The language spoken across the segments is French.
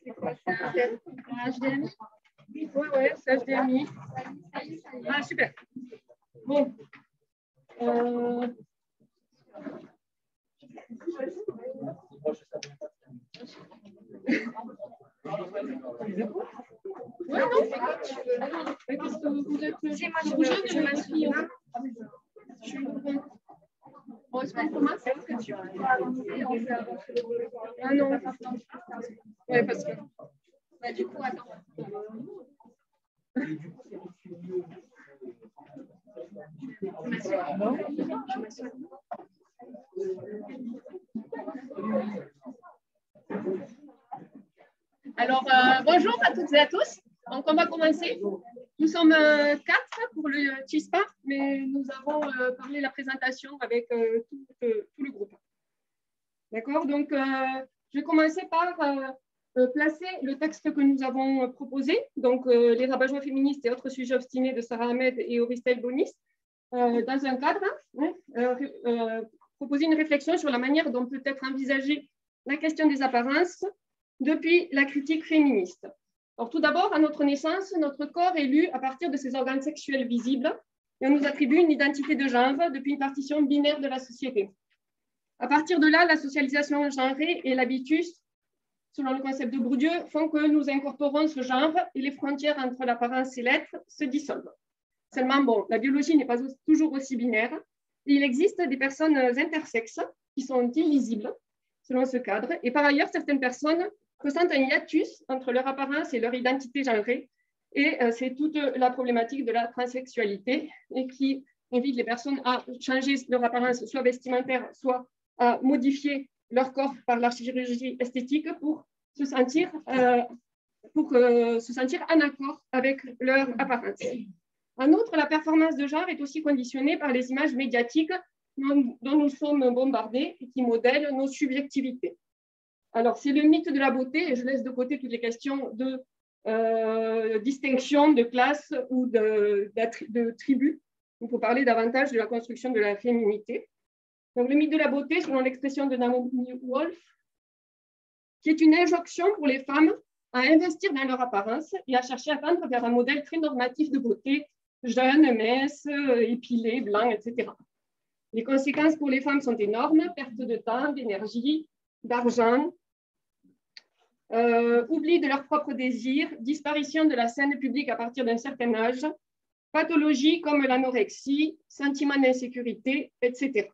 C'est quoi ça? HDMI? Oui, ouais, c'est HDMI. Ah, super. Bon. Ouais, non, qu'est-ce que vous êtes? C'est moi, je m'assume. Bon, est-ce qu'on commence? Ah non. Ouais, parce que. Bah, du coup, attends. Alors, bonjour à toutes et à tous. Donc, on va commencer. Nous sommes 4 pour le CHISPA, mais nous avons parlé la présentation avec tout le groupe. D'accord? Donc, je vais commencer par placer le texte que nous avons proposé, donc les rabat-joie féministes et autres sujets obstinés de Sarah Ahmed et Auristel Bonis, dans un cadre, proposer une réflexion sur la manière dont peut être envisagée la question des apparences depuis la critique féministe. Alors, tout d'abord, à notre naissance, notre corps est lu à partir de ses organes sexuels visibles et on nous attribue une identité de genre depuis une partition binaire de la société. À partir de là, la socialisation genrée et l'habitus, selon le concept de Bourdieu, font que nous incorporons ce genre et les frontières entre l'apparence et l'être se dissolvent. Seulement, bon, la biologie n'est pas toujours aussi binaire. Et il existe des personnes intersexes qui sont illisibles selon ce cadre. Et par ailleurs, certaines personnes ressentent un hiatus entre leur apparence et leur identité genrée. Et c'est toute la problématique de la transsexualité et qui invite les personnes à changer leur apparence, soit vestimentaire, soit à modifier leur corps par la chirurgie esthétique pour se sentir en accord avec leur apparence. En outre, la performance de genre est aussi conditionnée par les images médiatiques dont nous sommes bombardés et qui modèlent nos subjectivités. Alors, c'est le mythe de la beauté, et je laisse de côté toutes les questions de distinction de classe ou de tribu. Il faut parler davantage de la construction de la féminité. Donc, le mythe de la beauté, selon l'expression de Naomi Wolf, qui est une injonction pour les femmes à investir dans leur apparence et à chercher à tendre vers un modèle très normatif de beauté, jeune, mince, épilé, blanc, etc. Les conséquences pour les femmes sont énormes, perte de temps, d'énergie, d'argent, oubli de leurs propres désirs, disparition de la scène publique à partir d'un certain âge, pathologies comme l'anorexie, sentiment d'insécurité, etc.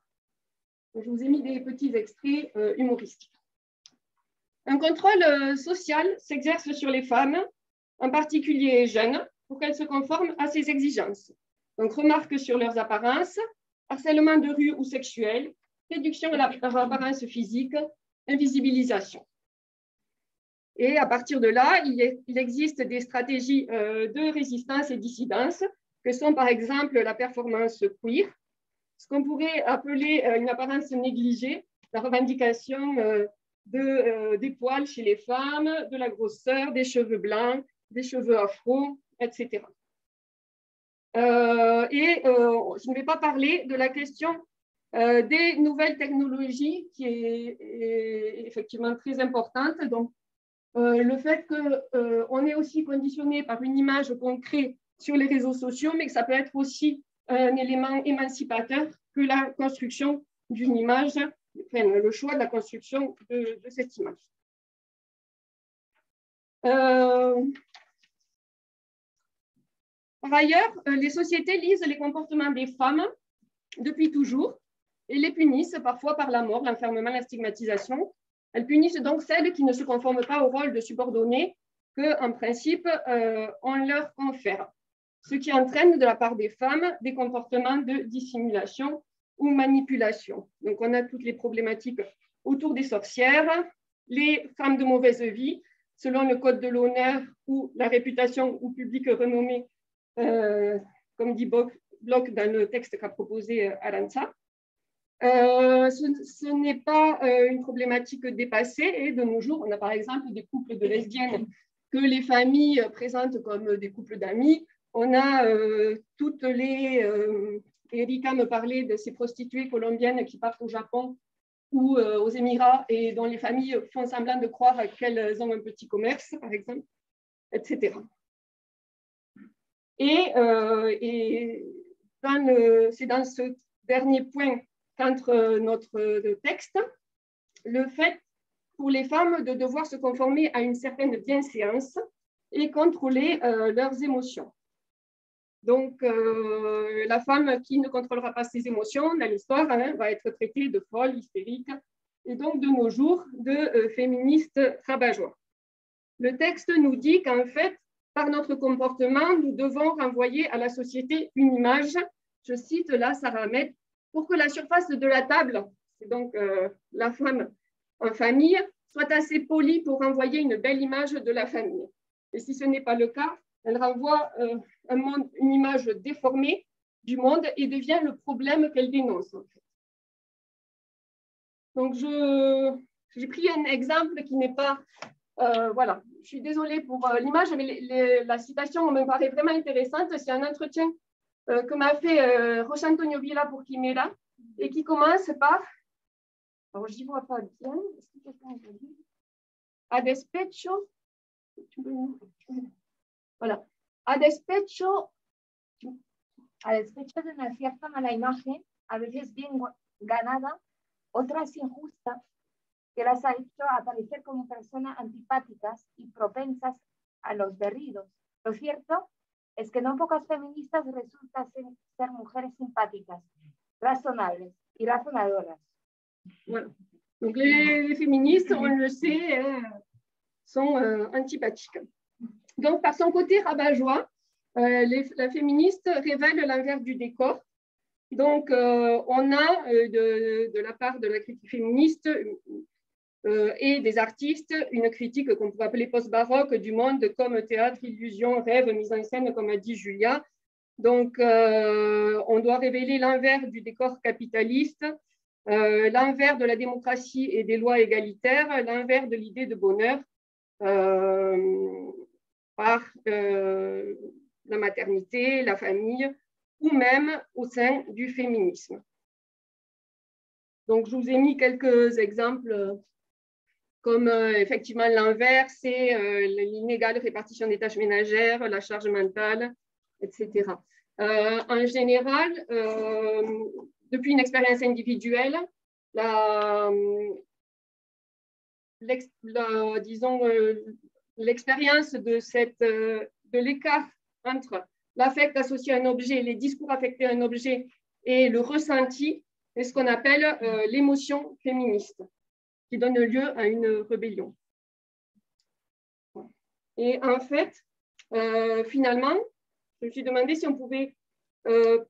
Je vous ai mis des petits extraits humoristiques. Un contrôle social s'exerce sur les femmes, en particulier jeunes, pour qu'elles se conforment à ces exigences. Donc, remarques sur leurs apparences, harcèlement de rue ou sexuel, réduction de leur apparence physique, invisibilisation. Et à partir de là, il existe des stratégies de résistance et dissidence, que sont par exemple la performance queer, ce qu'on pourrait appeler une apparence négligée, la revendication des poils chez les femmes, de la grosseur, des cheveux blancs, des cheveux afro, etc. Je ne vais pas parler de la question des nouvelles technologies qui est effectivement très importante. Donc, le fait qu'on est aussi conditionné par une image qu'on crée sur les réseaux sociaux, mais que ça peut être aussi un élément émancipateur que la construction d'une image, enfin, le choix de la construction de cette image. Par ailleurs, les sociétés lisent les comportements des femmes depuis toujours et les punissent parfois par la mort, l'enfermement, la stigmatisation. Elles punissent donc celles qui ne se conforment pas au rôle de subordonnées qu'en principe, on leur confère, ce qui entraîne de la part des femmes des comportements de dissimulation ou manipulation. Donc, on a toutes les problématiques autour des sorcières, les femmes de mauvaise vie, selon le code de l'honneur ou la réputation ou publique renommée, comme dit Bloch dans le texte qu'a proposé Aranza. Ce n'est pas une problématique dépassée et de nos jours, on a par exemple des couples de lesbiennes que les familles présentent comme des couples d'amis. On a toutes les... Erika me parlait de ces prostituées colombiennes qui partent au Japon ou aux Émirats et dont les familles font semblant de croire qu'elles ont un petit commerce, par exemple, etc. Et c'est dans ce dernier point qu'entre notre texte, le fait pour les femmes de devoir se conformer à une certaine bienséance et contrôler leurs émotions. Donc, la femme qui ne contrôlera pas ses émotions dans l'histoire va être traitée de folle, hystérique, et donc de nos jours de féministe rabat-joie. Le texte nous dit qu'en fait, par notre comportement, nous devons renvoyer à la société une image, je cite là Sarah Ahmed, pour que la surface de la table, c'est donc la femme en famille, soit assez polie pour renvoyer une belle image de la famille. Et si ce n'est pas le cas, elle renvoie une image déformée du monde et devient le problème qu'elle dénonce. En fait. Donc, j'ai pris un exemple qui n'est pas... voilà, je suis désolée pour l'image, mais la citation me paraît vraiment intéressante. C'est un entretien que m'a fait José Antonio Vila pour Quimera et qui commence par... Alors, je n'y vois pas bien. Est-ce que quelqu'un peut dire? A despecho... Voilà. A despecho de una cierta mala imagen, a veces bien ganada, otras injusta, que las ha hecho aparecer como personas antipáticas y propensas a los berridos. Lo cierto es que no pocas feministas resultan ser mujeres simpáticas, razonables y razonadoras. Voilà. Donc les féministes, on le sait, sont antipathiques. Donc par son côté rabat-joie, la féministe révèle l'envers du décor. Donc, on a de la part de la critique féministe et des artistes une critique qu'on pourrait appeler post-baroque du monde comme théâtre, illusion, rêve, mise en scène, comme a dit Julia. Donc, on doit révéler l'envers du décor capitaliste, l'envers de la démocratie et des lois égalitaires, l'envers de l'idée de bonheur par la maternité, la famille, ou même au sein du féminisme. Donc, je vous ai mis quelques exemples comme effectivement l'envers, c'est l'inégale répartition des tâches ménagères, la charge mentale, etc. En général, depuis une expérience individuelle, l'expérience de l'écart entre l'affect associé à un objet, les discours affectés à un objet et le ressenti est ce qu'on appelle l'émotion féministe, qui donne lieu à une rébellion. Et en fait, finalement, je me suis demandé si on pouvait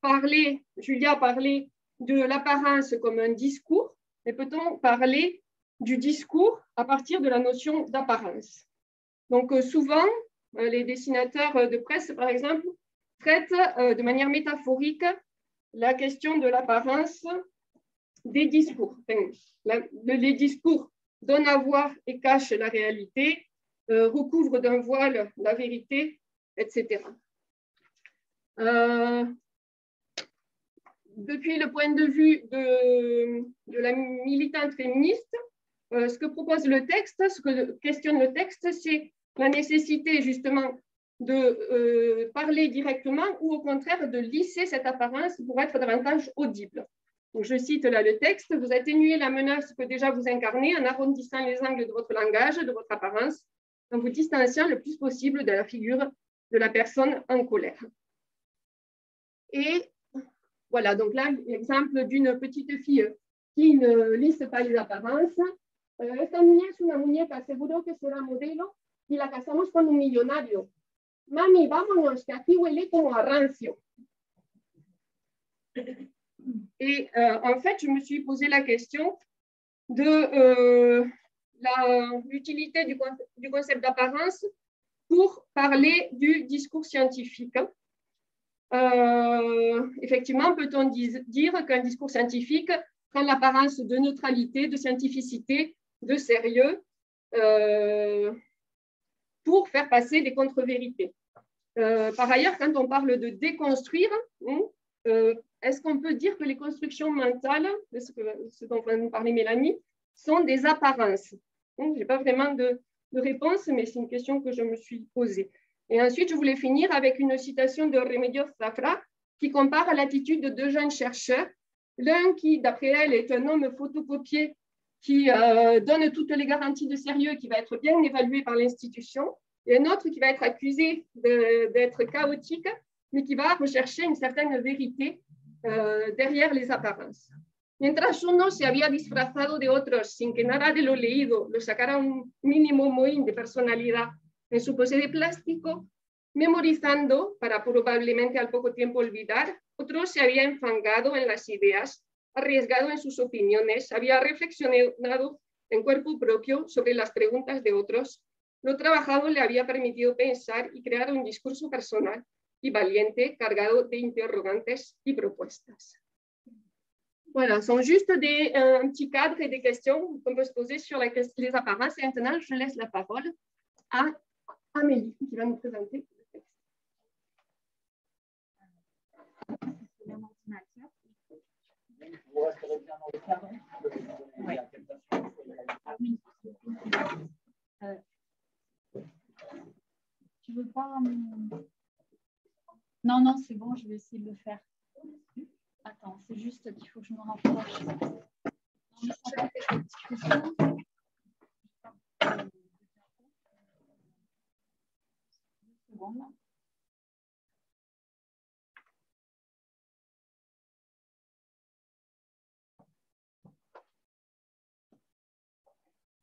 parler, Julia a parlé de l'apparence comme un discours, mais peut-on parler du discours à partir de la notion d'apparence? Donc souvent, les dessinateurs de presse, par exemple, traitent de manière métaphorique la question de l'apparence des discours. Enfin, les discours donnent à voir et cachent la réalité, recouvrent d'un voile la vérité, etc. Depuis le point de vue de la militante féministe, ce que propose le texte, ce que questionne le texte, c'est la nécessité justement de parler directement ou au contraire de lisser cette apparence pour être davantage audible. Donc, je cite là le texte, vous atténuez la menace que déjà vous incarnez en arrondissant les angles de votre langage, de votre apparence, en vous distanciant le plus possible de la figure de la personne en colère. Et voilà, donc là, l'exemple d'une petite fille qui ne lisse pas les apparences. Esta niña es una muñeca, seguro que será modelo y la casamos con un millonario. Mami, vámonos, que aquí huele como a rancio. Et en fait, je me suis posé la question de l'utilité du concept d'apparence pour parler du discours scientifique. Effectivement, peut-on dire qu'un discours scientifique prend l'apparence de neutralité, de scientificité, de sérieux pour faire passer des contre-vérités. Par ailleurs, quand on parle de déconstruire, est-ce qu'on peut dire que les constructions mentales, ce dont va nous parler Mélanie, sont des apparences? Je n'ai pas vraiment de réponse, mais c'est une question que je me suis posée. Et ensuite, je voulais finir avec une citation de Remedios Zafra qui compare l'attitude de deux jeunes chercheurs. L'un qui, d'après elle, est un homme photocopié qui donne toutes les garanties de sérieux, qui va être bien évalué par l'institution, et un autre qui va être accusé d'être chaotique, mais qui va rechercher une certaine vérité derrière les apparences. Mientras uno se había disfrazado de otros sin que nada de lo leído lo sacara un mínimo mohín de personalidad en su pose de plástico, memorizando para probablemente al poco tiempo olvidar, otro se había enfangado en las ideas, arriesgado en sus opiniones, había reflexionado en cuerpo propio sobre las preguntas de otros. Lo trabajado le había permitido pensar y crear un discurso personal y valiente, cargado de interrogantes y propuestas. Voilà, ce sont juste un petit cadre et des questions qu'on peut se poser sur les apparences. Et maintenant, je laisse la parole à Amélie, qui va nous présenter le texte. Vous resterez bien dans le cadre. Oui. Tu veux pas... Non, non, c'est bon, je vais essayer de le faire. Attends, c'est juste qu'il faut que je me rapproche. Non, mais ça va. Tu fais ça ?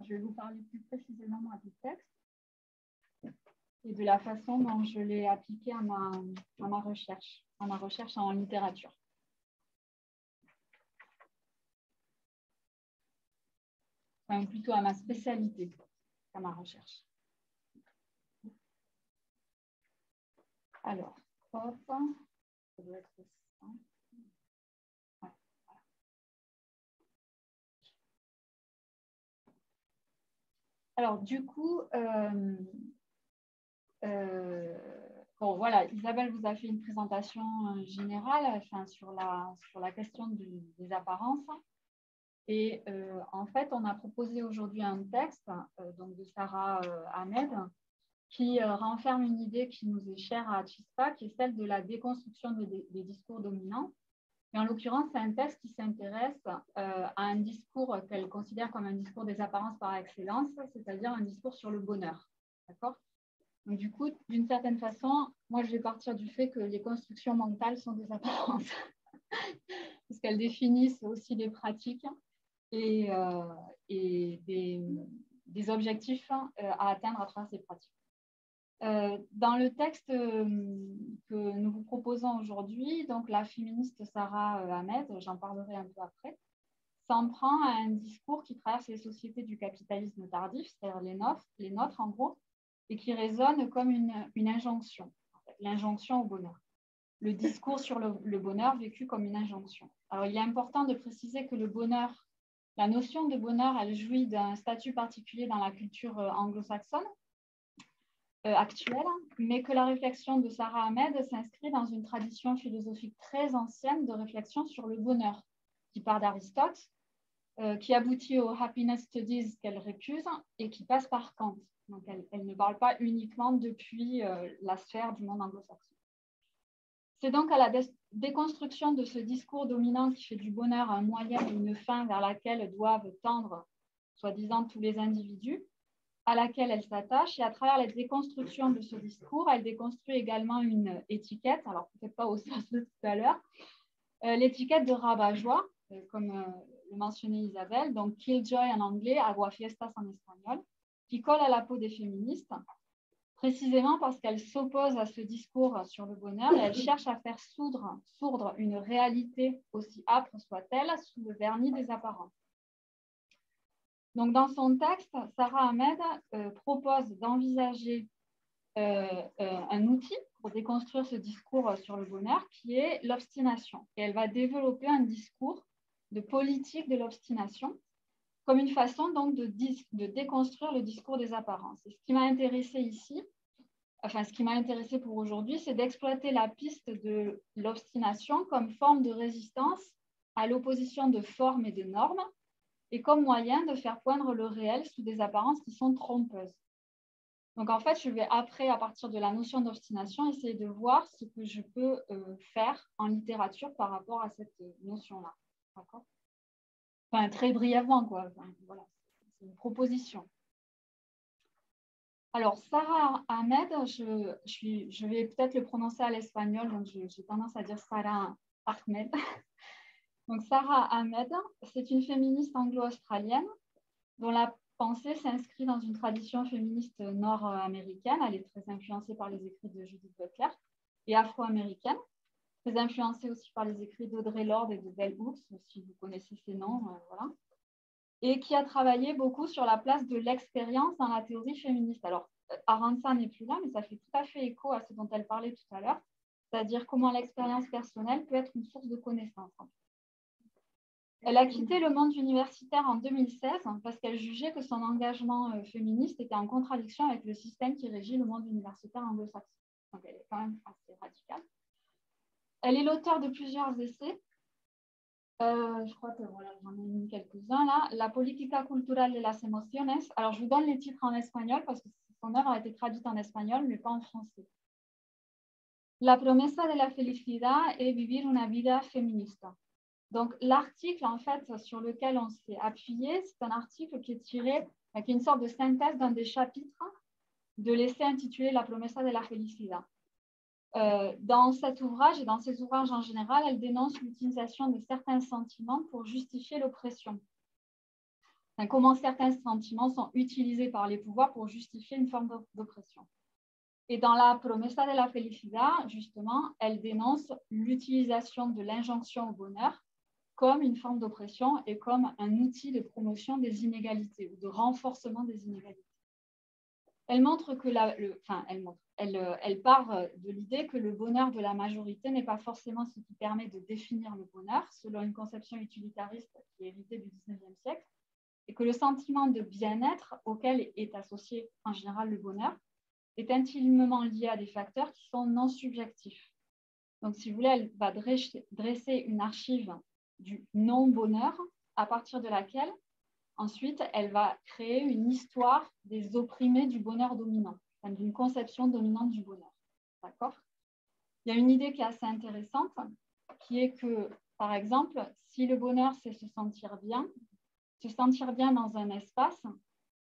Je vais vous parler plus précisément du texte et de la façon dont je l'ai appliqué à ma recherche en littérature. Enfin, plutôt à ma spécialité, à ma recherche. Alors, hop, ça doit être ça. Ouais, voilà. Alors, du coup, bon, voilà, Isabelle vous a fait une présentation générale enfin, sur la question des apparences. Et en fait, on a proposé aujourd'hui un texte donc de Sarah Ahmed qui renferme une idée qui nous est chère à Chispa, qui est celle de la déconstruction des discours dominants. Et en l'occurrence, c'est un texte qui s'intéresse à un discours qu'elle considère comme un discours des apparences par excellence, c'est-à-dire un discours sur le bonheur. D'accord ? Donc, du coup, d'une certaine façon, moi, je vais partir du fait que les constructions mentales sont des apparences, parce qu'elles définissent aussi des pratiques et des objectifs à atteindre à travers ces pratiques. Dans le texte que nous vous proposons aujourd'hui, donc la féministe Sarah Ahmed, j'en parlerai un peu après, s'en prend à un discours qui traverse les sociétés du capitalisme tardif, c'est-à-dire les nôtres en gros, et qui résonne comme une injonction, en fait, l'injonction au bonheur. Le discours sur le bonheur vécu comme une injonction. Alors, il est important de préciser que le bonheur, la notion de bonheur, elle jouit d'un statut particulier dans la culture anglo-saxonne actuelle, mais que la réflexion de Sarah Ahmed s'inscrit dans une tradition philosophique très ancienne de réflexion sur le bonheur, qui part d'Aristote, qui aboutit aux happiness studies qu'elle récuse et qui passe par Kant. Donc, elle ne parle pas uniquement depuis la sphère du monde anglo-saxon. C'est donc à la déconstruction de ce discours dominant qui fait du bonheur un moyen et une fin vers laquelle doivent tendre, soi-disant, tous les individus, à laquelle elle s'attache. Et à travers la déconstruction de ce discours, elle déconstruit également une étiquette, alors peut-être pas au sens de tout à l'heure, l'étiquette de rabat-joie, comme le mentionnait Isabelle, donc killjoy en anglais, aguafiestas en espagnol, qui colle à la peau des féministes, précisément parce qu'elle s'oppose à ce discours sur le bonheur et elle cherche à faire sourdre une réalité aussi âpre soit-elle sous le vernis des apparences. Donc, dans son texte, Sarah Ahmed propose d'envisager un outil pour déconstruire ce discours sur le bonheur qui est l'obstination. Et elle va développer un discours de politique de l'obstination comme une façon donc de déconstruire le discours des apparences. Et ce qui m'a intéressée ici, enfin, ce qui m'a intéressé pour aujourd'hui, c'est d'exploiter la piste de l'obstination comme forme de résistance à l'opposition de formes et de normes et comme moyen de faire poindre le réel sous des apparences qui sont trompeuses. Donc, en fait, je vais après, à partir de la notion d'obstination, essayer de voir ce que je peux faire en littérature par rapport à cette notion-là. D'accord ? Enfin, très brièvement, quoi. Enfin, voilà, c'est une proposition. Alors, Sara Ahmed, je vais peut-être le prononcer à l'espagnol, donc j'ai tendance à dire Sara Ahmed. Donc, Sara Ahmed, c'est une féministe anglo-australienne dont la pensée s'inscrit dans une tradition féministe nord-américaine. Elle est très influencée par les écrits de Judith Butler et afro-américaine, très influencée aussi par les écrits d'Audre Lorde et de Bell Hooks, si vous connaissez ces noms, voilà. Et qui a travaillé beaucoup sur la place de l'expérience dans la théorie féministe. Alors, Arantxa n'est plus là, mais ça fait tout à fait écho à ce dont elle parlait tout à l'heure, c'est-à-dire comment l'expérience personnelle peut être une source de connaissances. Elle a quitté le monde universitaire en 2016 parce qu'elle jugeait que son engagement féministe était en contradiction avec le système qui régit le monde universitaire anglo-saxon. Donc, elle est quand même assez radicale. Elle est l'auteure de plusieurs essais. Je crois que voilà, j'en ai mis quelques-uns là. La política cultural de las emociones. Alors, je vous donne les titres en espagnol parce que son œuvre a été traduite en espagnol, mais pas en français. La promesa de la felicidad et vivir una vida feminista. Donc, l'article, en fait, sur lequel on s'est appuyé, c'est un article qui est tiré, qui est une sorte de synthèse d'un des chapitres de l'essai intitulé La promesa de la felicidad. Dans cet ouvrage et dans ses ouvrages en général, elle dénonce l'utilisation de certains sentiments pour justifier l'oppression. Enfin, comment certains sentiments sont utilisés par les pouvoirs pour justifier une forme d'oppression. Et dans la promesa de la felicidad, justement, elle dénonce l'utilisation de l'injonction au bonheur comme une forme d'oppression et comme un outil de promotion des inégalités ou de renforcement des inégalités. Elle montre que elle part de l'idée que le bonheur de la majorité n'est pas forcément ce qui permet de définir le bonheur, selon une conception utilitariste qui est héritée du XIXe siècle, et que le sentiment de bien-être auquel est associé en général le bonheur est intimement lié à des facteurs qui sont non subjectifs. Donc, si vous voulez, elle va dresser une archive du non-bonheur à partir de laquelle ensuite, elle va créer une histoire des opprimés du bonheur dominant, enfin, d'une conception dominante du bonheur. D'accord ? Il y a une idée qui est assez intéressante, qui est que, par exemple, si le bonheur, c'est se sentir bien dans un espace,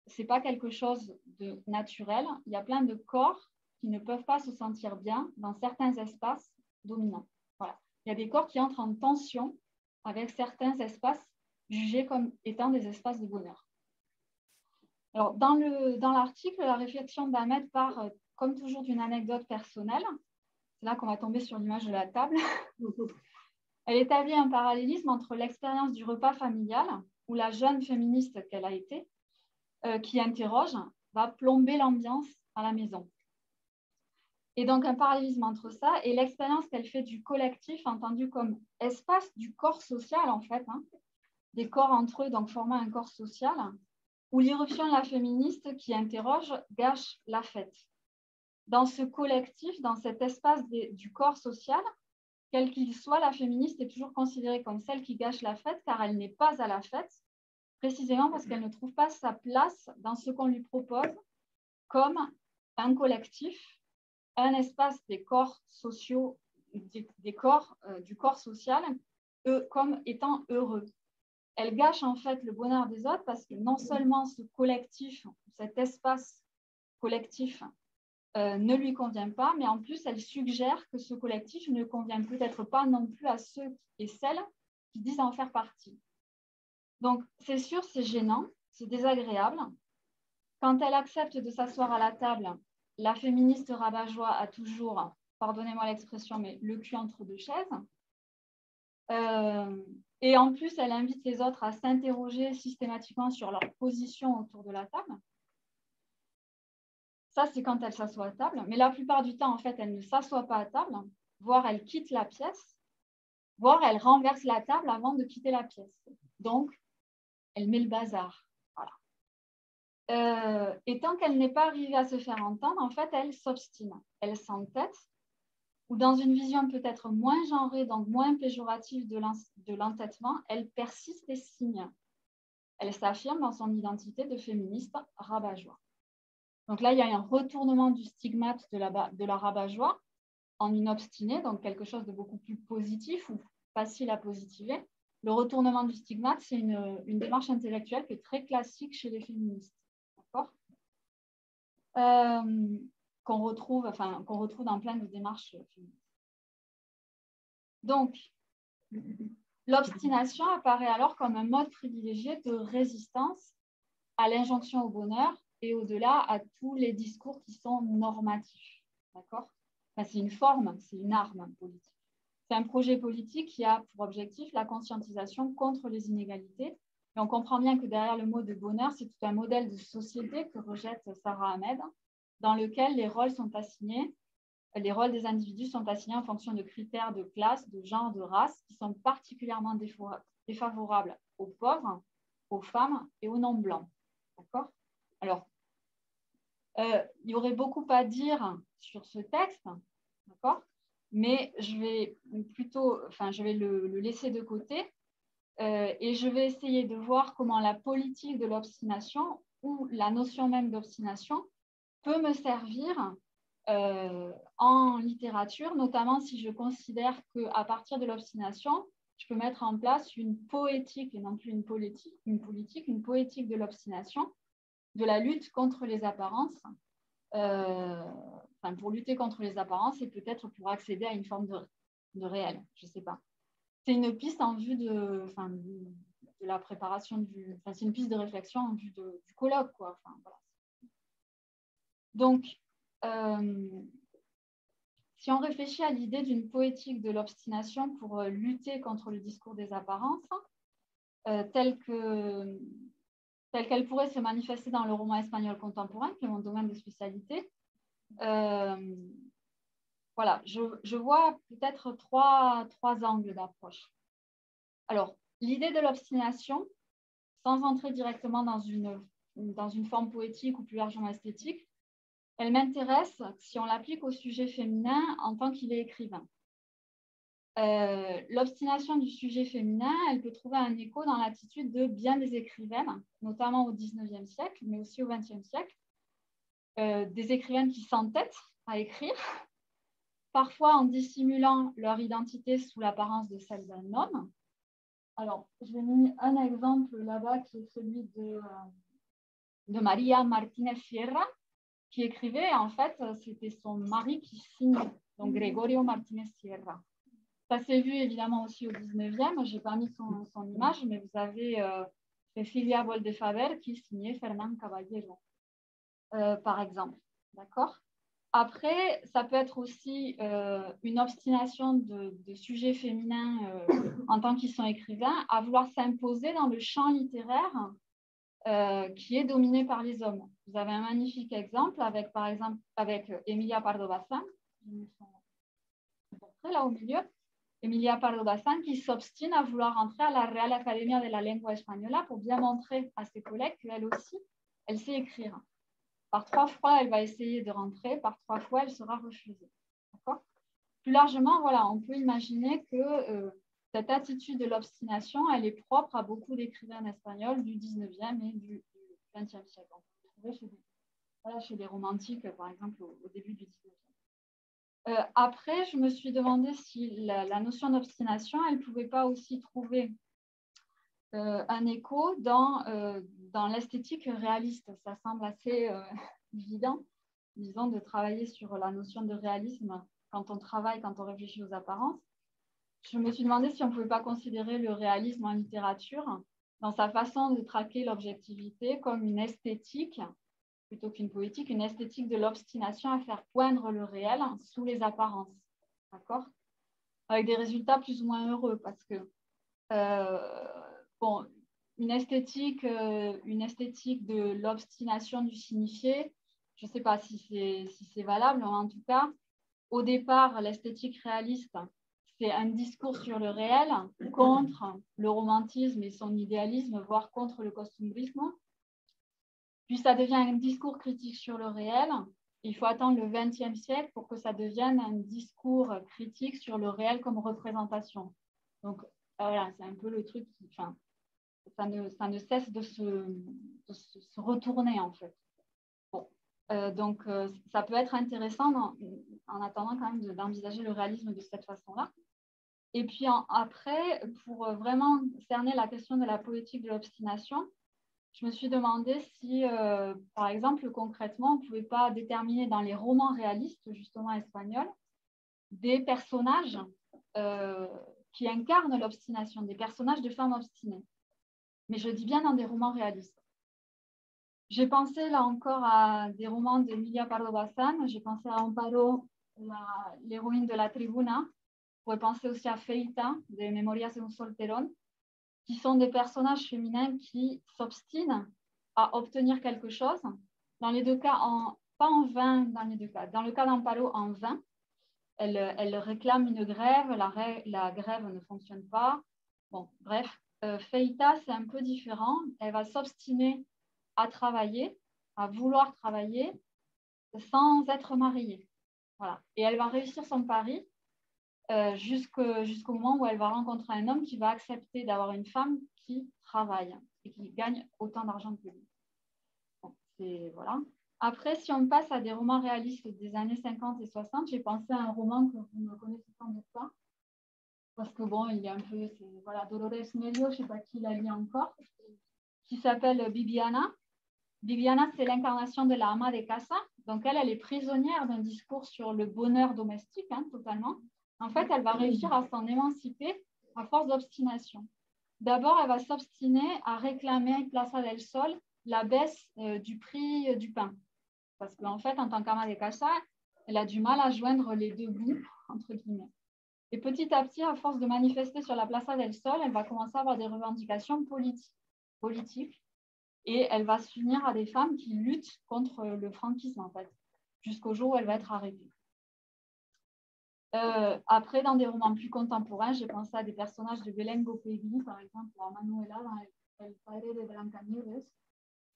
ce n'est pas quelque chose de naturel. Il y a plein de corps qui ne peuvent pas se sentir bien dans certains espaces dominants. Voilà. Il y a des corps qui entrent en tension avec certains espaces jugés comme étant des espaces de bonheur. Alors, dans l'article, la réflexion d'Ahmed part, comme toujours, d'une anecdote personnelle. C'est là qu'on va tomber sur l'image de la table. Elle établit un parallélisme entre l'expérience du repas familial, où la jeune féministe qu'elle a été, qui interroge, va plomber l'ambiance à la maison. Et donc, un parallélisme entre ça et l'expérience qu'elle fait du collectif, entendu comme espace du corps social, en fait, des corps entre eux, donc formant un corps social, où l'irruption de la féministe qui interroge gâche la fête. Dans ce collectif, dans cet espace du corps social, quel qu'il soit, la féministe est toujours considérée comme celle qui gâche la fête, car elle n'est pas à la fête, précisément parce qu'elle ne trouve pas sa place dans ce qu'on lui propose comme un collectif, un espace des corps sociaux, du corps social, comme étant heureux. Elle gâche en fait le bonheur des autres parce que non seulement ce collectif, cet espace collectif ne lui convient pas, mais en plus elle suggère que ce collectif ne convient peut-être pas non plus à ceux et celles qui disent en faire partie. Donc c'est sûr, c'est gênant, c'est désagréable. Quand elle accepte de s'asseoir à la table, la féministe rabat-joie a toujours, pardonnez-moi l'expression, mais le cul entre deux chaises. Et en plus, elle invite les autres à s'interroger systématiquement sur leur position autour de la table. Ça, c'est quand elle s'assoit à table. Mais la plupart du temps, en fait, elle ne s'assoit pas à table, voire elle quitte la pièce, voire elle renverse la table avant de quitter la pièce. Donc, elle met le bazar. Voilà. Et tant qu'elle n'est pas arrivée à se faire entendre, en fait, elle s'obstine, elle s'entête, ou dans une vision peut-être moins genrée, donc moins péjorative de l'entêtement, elle persiste et signe. Elle s'affirme dans son identité de féministe rabat-joie. Donc là, il y a un retournement du stigmate de la rabat-joie en une obstinée, donc quelque chose de beaucoup plus positif ou facile à positiver. Le retournement du stigmate, c'est une démarche intellectuelle qui est très classique chez les féministes. D'accord ? Qu'on retrouve dans plein de démarches féministes. Donc, l'obstination apparaît alors comme un mode privilégié de résistance à l'injonction au bonheur et au-delà à tous les discours qui sont normatifs. D'accord ? Enfin, c'est une forme, c'est une arme politique. C'est un projet politique qui a pour objectif la conscientisation contre les inégalités. Et on comprend bien que derrière le mot de bonheur, c'est tout un modèle de société que rejette Sarah Ahmed, dans lequel les rôles des individus sont assignés en fonction de critères de classe, de genre, de race, qui sont particulièrement défavorables aux pauvres, aux femmes et aux non-blancs. D'accord ? Alors, il y aurait beaucoup à dire sur ce texte, d'accord ? Mais je vais le laisser de côté et je vais essayer de voir comment la politique de l'obstination ou la notion même d'obstination peut me servir en littérature, notamment si je considère qu'à partir de l'obstination, je peux mettre en place une poétique, et non plus une politique, une poétique de l'obstination, de la lutte contre les apparences, pour lutter contre les apparences et peut-être pour accéder à une forme de réel, je ne sais pas. C'est une piste en vue de la préparation c'est une piste de réflexion en vue du colloque, quoi. Voilà. Donc, si on réfléchit à l'idée d'une poétique de l'obstination pour lutter contre le discours des apparences, telle qu'elle pourrait se manifester dans le roman espagnol contemporain, qui est mon domaine de spécialité, voilà, je vois peut-être trois angles d'approche. Alors, l'idée de l'obstination, sans entrer directement dans une forme poétique ou plus largement esthétique, elle m'intéresse si on l'applique au sujet féminin en tant qu'il est écrivain. L'obstination du sujet féminin, elle peut trouver un écho dans l'attitude de bien des écrivaines, notamment au XIXe siècle, mais aussi au XXe siècle, des écrivaines qui s'entêtent à écrire, parfois en dissimulant leur identité sous l'apparence de celle d'un homme. Alors, j'ai mis un exemple là-bas qui est celui de María Martínez Sierra, qui écrivait, en fait, c'était son mari qui signait, donc Gregorio Martínez Sierra. Ça s'est vu évidemment aussi au 19e, je n'ai pas mis son image, mais vous avez Cecilia Boldefaber qui signait Fernán Caballero, par exemple. D'accord ? Après, ça peut être aussi une obstination de sujets féminins en tant qu'ils sont écrivains à vouloir s'imposer dans le champ littéraire qui est dominé par les hommes. Vous avez un magnifique exemple avec Emilia Pardo Bazán, là au milieu. Emilia Pardo Bazán qui s'obstine à vouloir entrer à la Real Academia de la Lengua Española pour bien montrer à ses collègues qu'elle aussi, elle sait écrire. Par 3 fois, elle va essayer de rentrer, par 3 fois, elle sera refusée. D'accord ? Plus largement, voilà, on peut imaginer que cette attitude de l'obstination, elle est propre à beaucoup d'écrivains espagnols du 19e et du 20e siècle. On peut le trouver chez les romantiques, par exemple, au début du 19e. Après, je me suis demandé si la notion d'obstination, elle ne pouvait pas aussi trouver un écho dans l'esthétique réaliste. Ça semble assez évident, disons, de travailler sur la notion de réalisme quand on réfléchit aux apparences. Je me suis demandé si on ne pouvait pas considérer le réalisme en littérature dans sa façon de traquer l'objectivité comme une esthétique, plutôt qu'une poétique, une esthétique de l'obstination à faire poindre le réel sous les apparences. D'accord ? Avec des résultats plus ou moins heureux, parce que une esthétique de l'obstination du signifié, je ne sais pas si c'est valable, mais en tout cas, au départ, l'esthétique réaliste, c'est un discours sur le réel contre le romantisme et son idéalisme, voire contre le costumbrisme. Puis ça devient un discours critique sur le réel. Il faut attendre le XXe siècle pour que ça devienne un discours critique sur le réel comme représentation. Donc voilà, c'est un peu le truc qui, enfin, ça ne cesse de se retourner en fait. Bon. Donc ça peut être intéressant en attendant quand même d'envisager le réalisme de cette façon-là. Et puis après, pour vraiment cerner la question de la politique de l'obstination, je me suis demandé si, par exemple, concrètement, on ne pouvait pas déterminer dans les romans réalistes, justement espagnols, des personnages qui incarnent l'obstination, des personnages de femmes obstinées. Mais je dis bien dans des romans réalistes. J'ai pensé là encore à des romans d'Emilia Pardo Bazán, j'ai pensé à Amparo, l'héroïne de la Tribuna. Vous pouvez penser aussi à Feita, de Memorias de un Solterón, qui sont des personnages féminins qui s'obstinent à obtenir quelque chose. Dans les deux cas, pas en vain, dans les deux cas. Dans le cas d'Amparo, en vain. Elle réclame une grève, la grève ne fonctionne pas. Bon, bref, Feita, c'est un peu différent. Elle va s'obstiner à travailler, à vouloir travailler sans être mariée. Voilà. Et elle va réussir son pari jusqu'au moment où elle va rencontrer un homme qui va accepter d'avoir une femme qui travaille et qui gagne autant d'argent que lui. Bon, voilà. Après, si on passe à des romans réalistes des années 50 et 60, j'ai pensé à un roman que vous ne connaissez sans doute pas, parce que bon, il y a un peu, voilà, Dolores Medio, je ne sais pas qui l'a lu encore, qui s'appelle Bibiana. Bibiana, c'est l'incarnation de la ama de casa. Donc, elle est prisonnière d'un discours sur le bonheur domestique, hein, totalement. En fait, elle va réussir à s'en émanciper à force d'obstination. D'abord, elle va s'obstiner à réclamer Plaza del Sol la baisse du prix du pain. Parce qu'en fait, en tant qu'ama de casa, elle a du mal à joindre les deux bouts, entre guillemets. Et petit à petit, à force de manifester sur la Plaza del Sol, elle va commencer à avoir des revendications politiques. Et elle va s'unir à des femmes qui luttent contre le franquisme, en fait, jusqu'au jour où elle va être arrêtée. Après, dans des romans plus contemporains, j'ai pensé à des personnages de Belén Gopegui, par exemple, à Manuela dans El Padre de Blancanieves,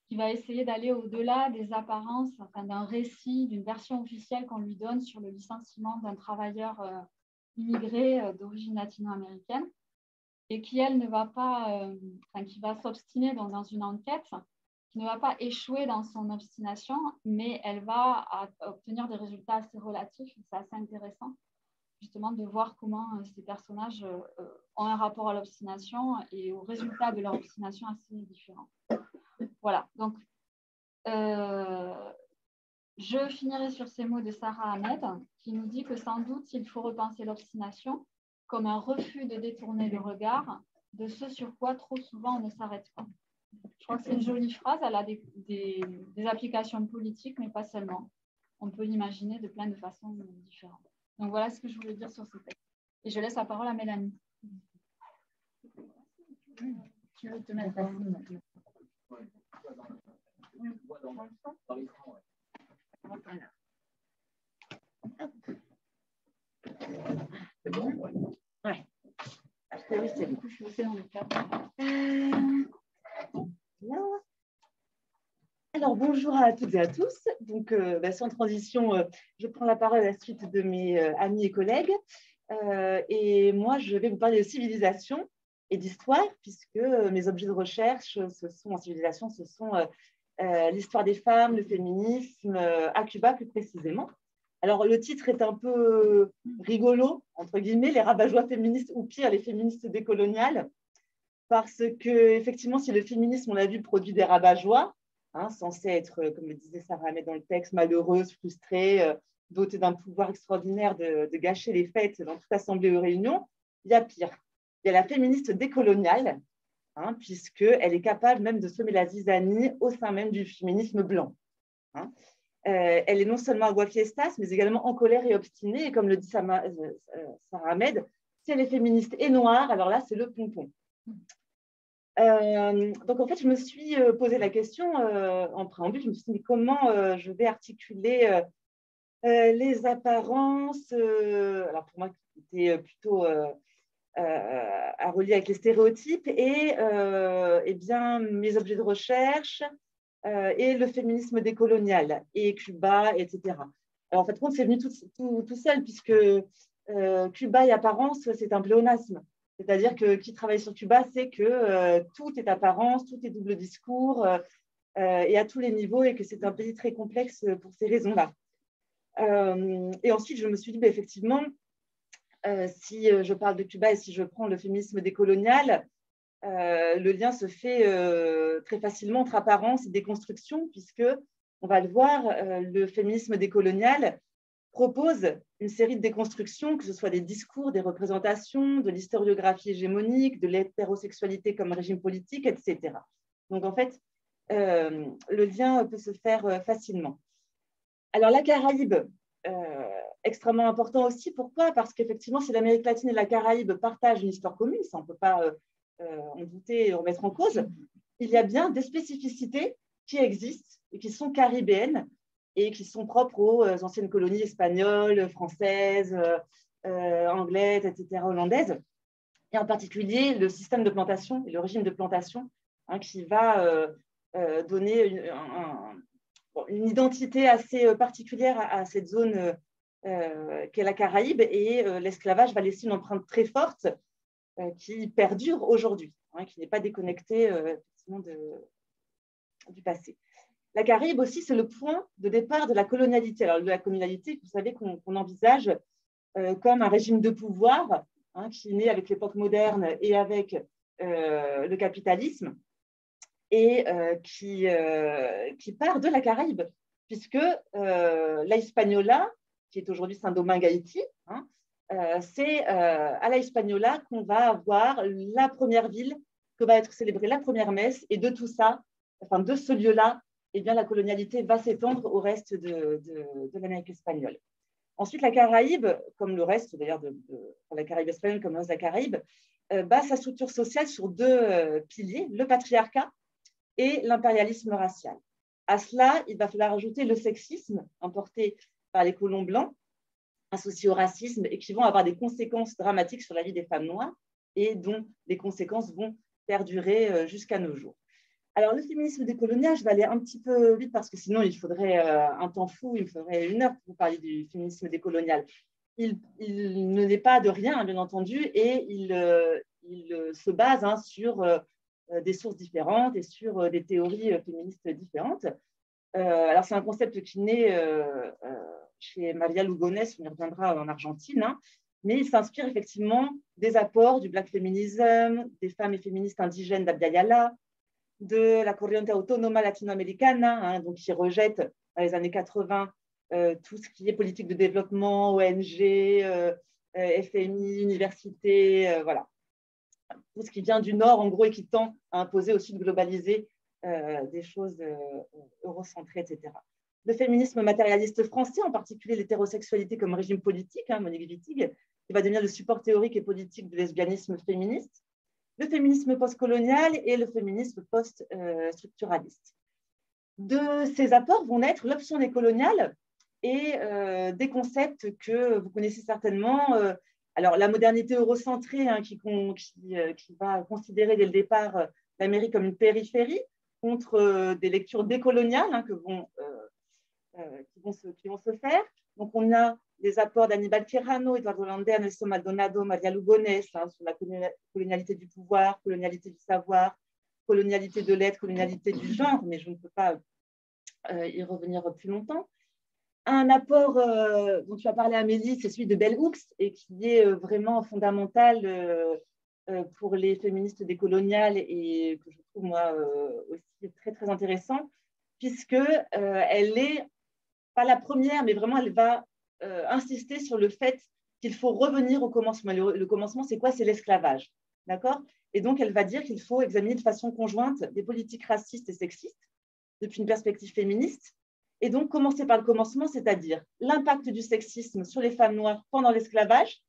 qui va essayer d'aller au-delà des apparences, enfin, d'un récit, d'une version officielle qu'on lui donne sur le licenciement d'un travailleur immigré d'origine latino-américaine, et qui, elle, ne va pas, qui va s'obstiner dans une enquête, qui ne va pas échouer dans son obstination, mais elle va obtenir des résultats assez relatifs. C'est assez intéressant, justement, de voir comment ces personnages ont un rapport à l'obstination et aux résultats de leur obstination assez différents. Voilà, donc je finirai sur ces mots de Sarah Ahmed, qui nous dit que sans doute, il faut repenser l'obstination comme un refus de détourner le regard de ce sur quoi trop souvent on ne s'arrête pas. Je crois que c'est une jolie phrase, elle a des applications politiques, mais pas seulement. On peut l'imaginer de plein de façons différentes. Donc voilà ce que je voulais dire sur ce texte. Et je laisse la parole à Mélanie. Tu veux te mettre à C'est bon, ouais. Oui, c'est bon. Je sais dans le cadre. Alors, bonjour à toutes et à tous. Donc, sans transition, je prends la parole à la suite de mes amis et collègues. Et moi, je vais vous parler de civilisation et d'histoire, puisque mes objets de recherche en civilisation, ce sont l'histoire des femmes, le féminisme, à Cuba plus précisément. Alors, le titre est un peu rigolo, entre guillemets, les rabat-joie féministes, ou pire, les féministes décoloniales, parce que, effectivement, si le féminisme, on l'a vu, produit des rabat-joie, hein, censés être, comme le disait Sarah Ahmed dans le texte, malheureuses, frustrées, dotées d'un pouvoir extraordinaire de gâcher les fêtes dans toute assemblée ou réunion, il y a pire. Il y a la féministe décoloniale, hein, puisqu'elle est capable même de semer la zizanie au sein même du féminisme blanc. Hein. Elle est non seulement aguafiestas, mais également en colère et obstinée. Et comme le dit Sarah Ahmed, si elle est féministe et noire, alors là, c'est le pompon. Donc, en fait, je me suis posé la question en préambule. Je me suis dit, mais comment je vais articuler les apparences alors, pour moi, c'était plutôt à relier avec les stéréotypes et bien, mes objets de recherche, et le féminisme décolonial, et Cuba, etc. Alors, en fait, compte, c'est venu tout seul, puisque Cuba et apparence, c'est un pléonasme. C'est-à-dire que qui travaille sur Cuba, c'est que tout est apparence, tout est double discours, et à tous les niveaux, et que c'est un pays très complexe pour ces raisons-là. Et ensuite, je me suis dit, bah, effectivement, si je parle de Cuba et si je prends le féminisme décolonial, le lien se fait très facilement entre apparence et déconstruction, puisque, on va le voir, le féminisme décolonial propose une série de déconstructions, que ce soit des discours, des représentations, de l'historiographie hégémonique, de l'hétérosexualité comme régime politique, etc. Donc, en fait, le lien peut se faire facilement. Alors, la Caraïbe, extrêmement important aussi. Pourquoi? Parce qu'effectivement, si l'Amérique latine et la Caraïbe partagent une histoire commune, ça on ne peut pas en douter et remettre en cause, il y a bien des spécificités qui existent et qui sont caribéennes et qui sont propres aux anciennes colonies espagnoles, françaises, anglaises, etc., hollandaises, et en particulier le système de plantation et le régime de plantation, hein, qui va donner une identité assez particulière à cette zone qu'est la Caraïbe, et l'esclavage va laisser une empreinte très forte qui perdure aujourd'hui, hein, qui n'est pas déconnectée du passé. La Caraïbe aussi, c'est le point de départ de la colonialité. Alors, de la colonialité, vous savez qu'on envisage comme un régime de pouvoir, hein, qui est né avec l'époque moderne et avec le capitalisme, et qui part de la Caraïbe, puisque la Hispaniola, qui est aujourd'hui Saint-Domingue, Haïti, hein, c'est à la Hispaniola qu'on va avoir la première ville, que va être célébrée la première messe, et de tout ça, enfin de ce lieu-là, eh bien, la colonialité va s'étendre au reste de l'Amérique espagnole. Ensuite, la Caraïbe, comme le reste d'ailleurs la Caraïbe espagnole comme le reste de la Caraïbe, base sa structure sociale sur deux piliers, le patriarcat et l'impérialisme racial. À cela, il va falloir ajouter le sexisme importé par les colons blancs, associés au racisme, et qui vont avoir des conséquences dramatiques sur la vie des femmes noires, et dont les conséquences vont perdurer jusqu'à nos jours. Alors, le féminisme décolonial, je vais aller un petit peu vite parce que sinon, il faudrait un temps fou, il me faudrait 1 heure pour vous parler du féminisme décolonial. Il ne naît pas de rien, bien entendu, et il se base sur des sources différentes et sur des théories féministes différentes. Alors, c'est un concept qui naît chez Maria Lugones, on y reviendra en Argentine, hein, mais il s'inspire effectivement des apports du black feminism, des femmes et féministes indigènes d'Abya Yala, de la Corriente Autónoma Latinoamericana, hein, donc qui rejette dans les années 80 tout ce qui est politique de développement, ONG, FMI, université, voilà. Tout ce qui vient du Nord, en gros, et qui tend à imposer aussi de globaliser des choses eurocentrées, etc. Le féminisme matérialiste français, en particulier l'hétérosexualité comme régime politique, hein, Monique Wittig, qui va devenir le support théorique et politique du lesbianisme féministe, le féminisme postcolonial et le féminisme post-structuraliste. De ces apports vont naître l'option décoloniale et des concepts que vous connaissez certainement. Alors, la modernité eurocentrée, hein, qui va considérer dès le départ l'Amérique comme une périphérie, contre des lectures décoloniales, hein, qui vont se faire. Donc, on a les apports d'Aníbal Quijano, Eduardo Lander, Nelson Maldonado, Maria Lugones, hein, sur la colonialité du pouvoir, colonialité du savoir, colonialité de l'être, colonialité du genre, mais je ne peux pas y revenir plus longtemps. Un apport dont tu as parlé, Amélie, c'est celui de Bell Hooks, et qui est vraiment fondamental pour les féministes décoloniales, et que je trouve, moi, aussi très, très intéressant, puisqu'elle n'est pas la première, mais vraiment, elle va insister sur le fait qu'il faut revenir au commencement. Le commencement, c'est quoi? C'est l'esclavage. D'accord? Et donc, elle va dire qu'il faut examiner de façon conjointe des politiques racistes et sexistes depuis une perspective féministe. Et donc, commencer par le commencement, c'est-à-dire l'impact du sexisme sur les femmes noires pendant l'esclavage,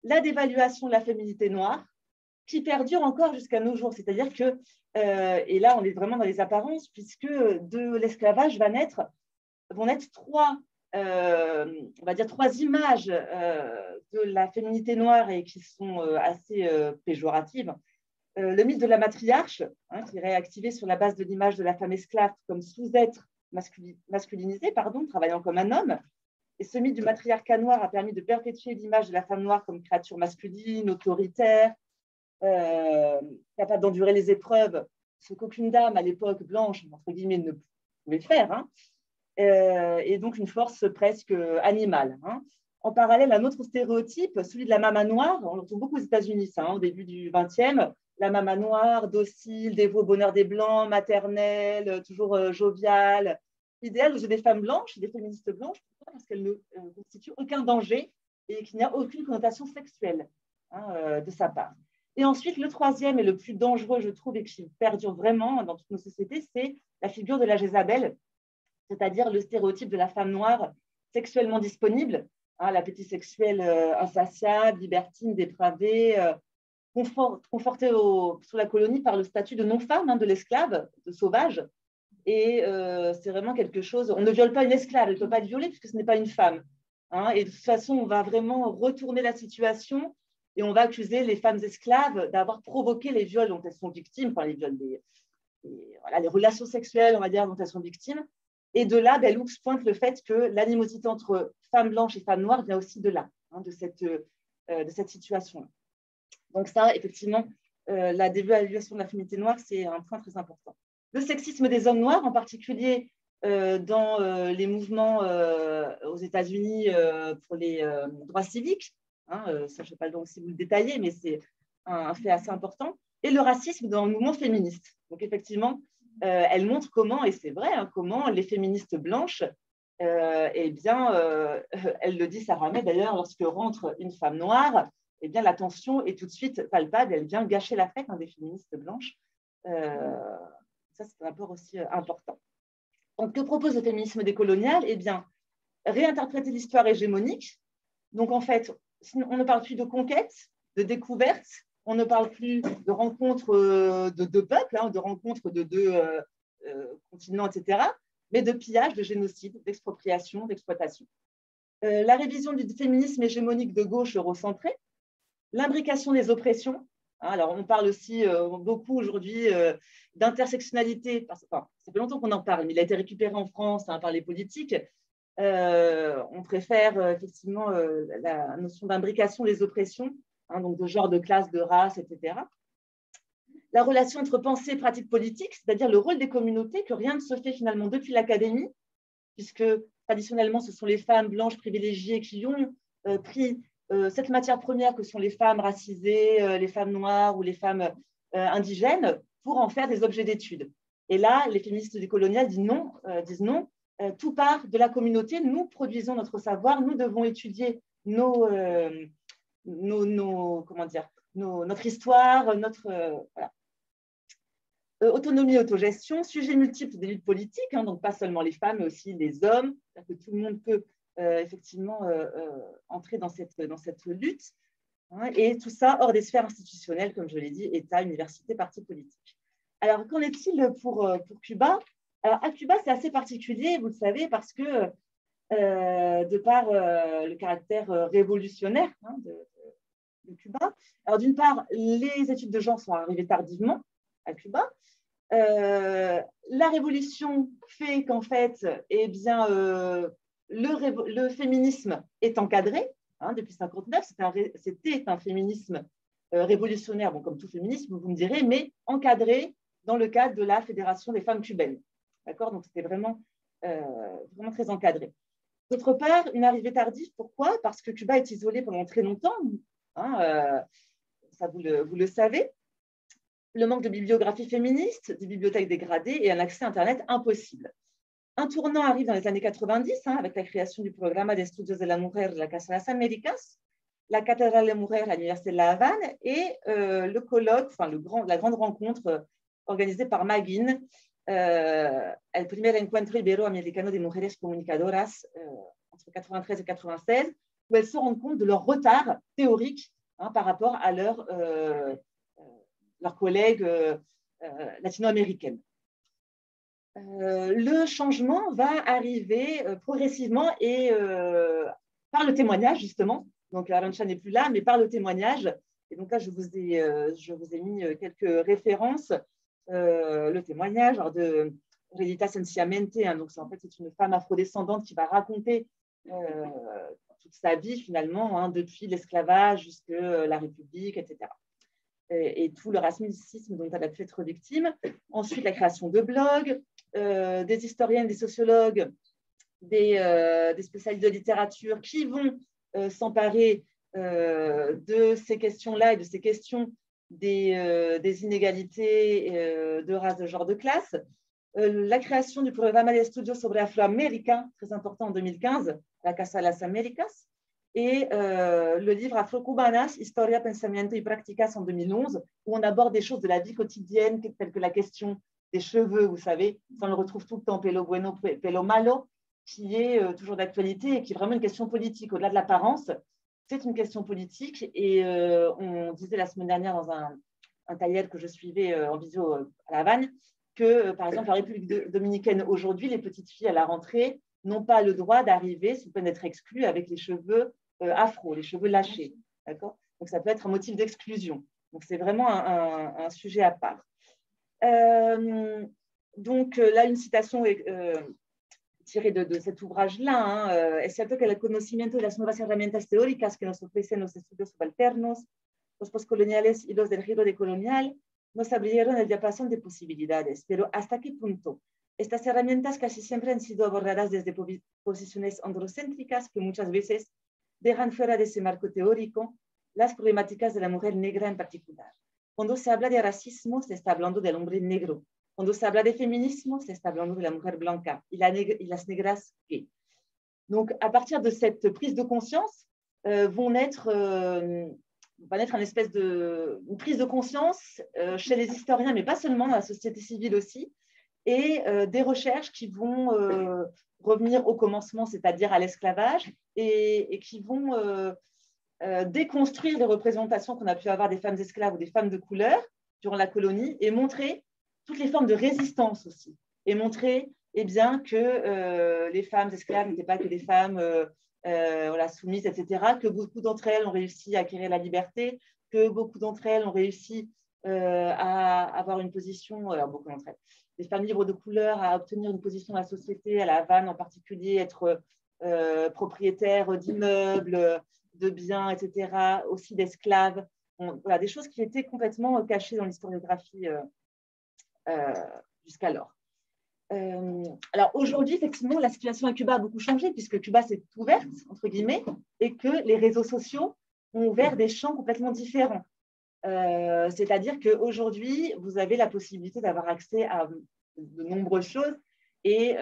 la dévaluation de la féminité noire, qui perdure encore jusqu'à nos jours. C'est-à-dire que, et là, on est vraiment dans les apparences, puisque de l'esclavage vont naître trois images de la féminité noire, et qui sont assez péjoratives, le mythe de la matriarche, qui est réactivé sur la base de l'image de la femme esclave comme sous-être masculinisé, travaillant comme un homme. Et ce mythe du matriarcat noir a permis de perpétuer l'image de la femme noire comme créature masculine, autoritaire, capable d'endurer les épreuves, ce qu'aucune dame à l'époque blanche, entre guillemets, ne pouvait faire, et donc une force presque animale. En parallèle, un autre stéréotype, celui de la mama noire, on le retrouve beaucoup aux États-Unis, au début du XXe, la mama noire, docile, dévouée au bonheur des Blancs, maternelle, toujours joviale, idéale aux yeux des femmes blanches, des féministes blanches, parce qu'elle ne constitue aucun danger et qu'il n'y a aucune connotation sexuelle de sa part. Et ensuite, le troisième et le plus dangereux, je trouve, et qui perdure vraiment dans toutes nos sociétés, c'est la figure de la Jézabel, c'est-à-dire le stéréotype de la femme noire sexuellement disponible, l'appétit sexuel insatiable, libertine, dépravée, confortée sous la colonie par le statut de non-femme, de l'esclave, de sauvage. Et c'est vraiment quelque chose… On ne viole pas une esclave, elle ne peut pas être violée puisque ce n'est pas une femme. Et de toute façon, on va vraiment retourner la situation et on va accuser les femmes esclaves d'avoir provoqué les viols dont elles sont victimes, enfin les viols, les relations sexuelles, on va dire, dont elles sont victimes. Et de là, Lux pointe le fait que l'animosité entre femmes blanches et femmes noires vient aussi de là, de cette situation-là. Donc ça, effectivement, la dévaluation de la féminité noire, c'est un point très important. Le sexisme des hommes noirs, en particulier dans les mouvements aux États-Unis pour les droits civiques, ça, je ne sais pas donc si vous le détaillez, mais c'est un fait assez important, et le racisme dans le mouvement féministe. Donc effectivement, elle montre comment, et c'est vrai, comment les féministes blanches, elle le dit Sarah May d'ailleurs, lorsque rentre une femme noire, la tension est tout de suite palpable, elle vient gâcher la fête des féministes blanches. Ça, c'est un rapport aussi important. Donc, que propose le féminisme décolonial ? Réinterpréter l'histoire hégémonique. Donc, en fait, on ne parle plus de conquête, de découverte, on ne parle plus de rencontres de deux peuples, de rencontres de deux continents, etc., mais de pillage, de génocide, d'expropriation, d'exploitation. La révision du féminisme hégémonique de gauche eurocentré, l'imbrication des oppressions. Alors, on parle aussi beaucoup aujourd'hui d'intersectionnalité. Ça fait longtemps qu'on en parle, mais il a été récupéré en France par les politiques. On préfère effectivement la notion d'imbrication des oppressions, donc de genre, de classe, de race, etc. La relation entre pensée et pratique politique, c'est-à-dire le rôle des communautés, que rien ne se fait finalement depuis l'académie, puisque traditionnellement, ce sont les femmes blanches privilégiées qui ont pris cette matière première que sont les femmes racisées, les femmes noires ou les femmes indigènes, pour en faire des objets d'étude. Et là, les féministes décoloniales disent non, tout part de la communauté, nous produisons notre savoir, nous devons étudier notre histoire, voilà. Autonomie, autogestion, sujets multiples des luttes politiques, donc pas seulement les femmes, mais aussi les hommes, que tout le monde peut effectivement entrer dans cette lutte, et tout ça hors des sphères institutionnelles, comme je l'ai dit, État, université, partis politiques. Alors, qu'en est-il pour Cuba ? Alors, à Cuba, c'est assez particulier, vous le savez, parce que de par le caractère révolutionnaire de Cuba, alors d'une part, les études de genre sont arrivées tardivement à Cuba. La révolution fait qu'en fait, le féminisme est encadré depuis 1959. C'était un féminisme révolutionnaire, comme tout féminisme, vous me direz, mais encadré dans le cadre de la Fédération des femmes cubaines. D'accord ? Donc, c'était vraiment très encadré. D'autre part, une arrivée tardive. Pourquoi ? Parce que Cuba est isolé pendant très longtemps. Ça, vous le savez. Le manque de bibliographie féministe, des bibliothèques dégradées et un accès Internet impossible. Un tournant arrive dans les années 90 avec la création du Programa de Estudios de la Mujer de la Casa de las Américas, la Cathédrale de Mujer à l'Université de La Havane et le colloque, la grande rencontre organisée par Magin, el primer encuentro iberoamericano de mujeres comunicadoras entre 93 et 96, où elles se rendent compte de leur retard théorique par rapport à leurs collègues latino-américaines. Le changement va arriver progressivement et par le témoignage, justement. Donc, Arantxa n'est plus là, mais par le témoignage Et donc là, je vous ai mis quelques références. Le témoignage de Relita Sencillamente, hein, donc en fait, c'est une femme afrodescendante qui va raconter toute sa vie finalement, hein, depuis l'esclavage jusqu'à la République, etc. Et tout le racisme dont elle a pu être victime. Ensuite, la création de blogs, des historiennes, des sociologues, des spécialistes de littérature qui vont s'emparer de ces questions-là et de ces questions des inégalités de race, de genre, de classe. La création du programa de estudios sobre Afroamérica, très important en 2015, la Casa de las Américas, et le livre Afro-Cubanas, Historia, Pensamiento y Prácticas en 2011, où on aborde des choses de la vie quotidienne, telles que la question des cheveux, vous savez, ça on le retrouve tout le temps, pelo bueno, pelo malo, qui est toujours d'actualité et qui est vraiment une question politique. Au-delà de l'apparence, c'est une question politique. Et on disait la semaine dernière dans un taller que je suivais en visio à La Havane, que, par exemple, la République dominicaine, aujourd'hui, les petites filles à la rentrée n'ont pas le droit d'arriver, sous peine d'être exclues, avec les cheveux afro, les cheveux lâchés. D'accord ? Donc, ça peut être un motif d'exclusion. Donc, c'est vraiment un sujet à part. Donc, là, une citation tirée de cet ouvrage-là. Hein. Es cierto que el conocimiento de las nuevas herramientas teóricas que nos ofrecen los estudios subalternos, los postcoloniales y los del giro decolonial, nos abrieron el diapasón de posibilidades, pero ¿hasta qué punto? Estas herramientas casi siempre han sido abordadas desde posiciones androcéntricas que muchas veces dejan fuera de ese marco teórico las problemáticas de la mujer negra en particular. Cuando se habla de racismo, se está hablando del hombre negro. Cuando se habla de feminismo, se está hablando de la mujer blanca y las negras gays. Donc, à partir de cette prise de conscience, va naître une prise de conscience chez les historiens, mais pas seulement, dans la société civile aussi, et des recherches qui vont revenir au commencement, c'est-à-dire à l'esclavage, et qui vont déconstruire les représentations qu'on a pu avoir des femmes esclaves ou des femmes de couleur durant la colonie, et montrer toutes les formes de résistance aussi, et montrer bien, que les femmes esclaves n'étaient pas que des femmes soumises, etc., que beaucoup d'entre elles ont réussi à acquérir la liberté, que beaucoup d'entre elles ont réussi à avoir une position, alors beaucoup d'entre elles, des femmes libres de couleur, à obtenir une position dans la société, à La Havane en particulier, être propriétaire d'immeubles, de biens, etc., aussi d'esclaves. Voilà, des choses qui étaient complètement cachées dans l'historiographie jusqu'alors. Alors aujourd'hui, effectivement, la situation à Cuba a beaucoup changé puisque Cuba s'est ouverte, entre guillemets, et que les réseaux sociaux ont ouvert des champs complètement différents. C'est-à-dire qu'aujourd'hui, vous avez la possibilité d'avoir accès à de nombreuses choses et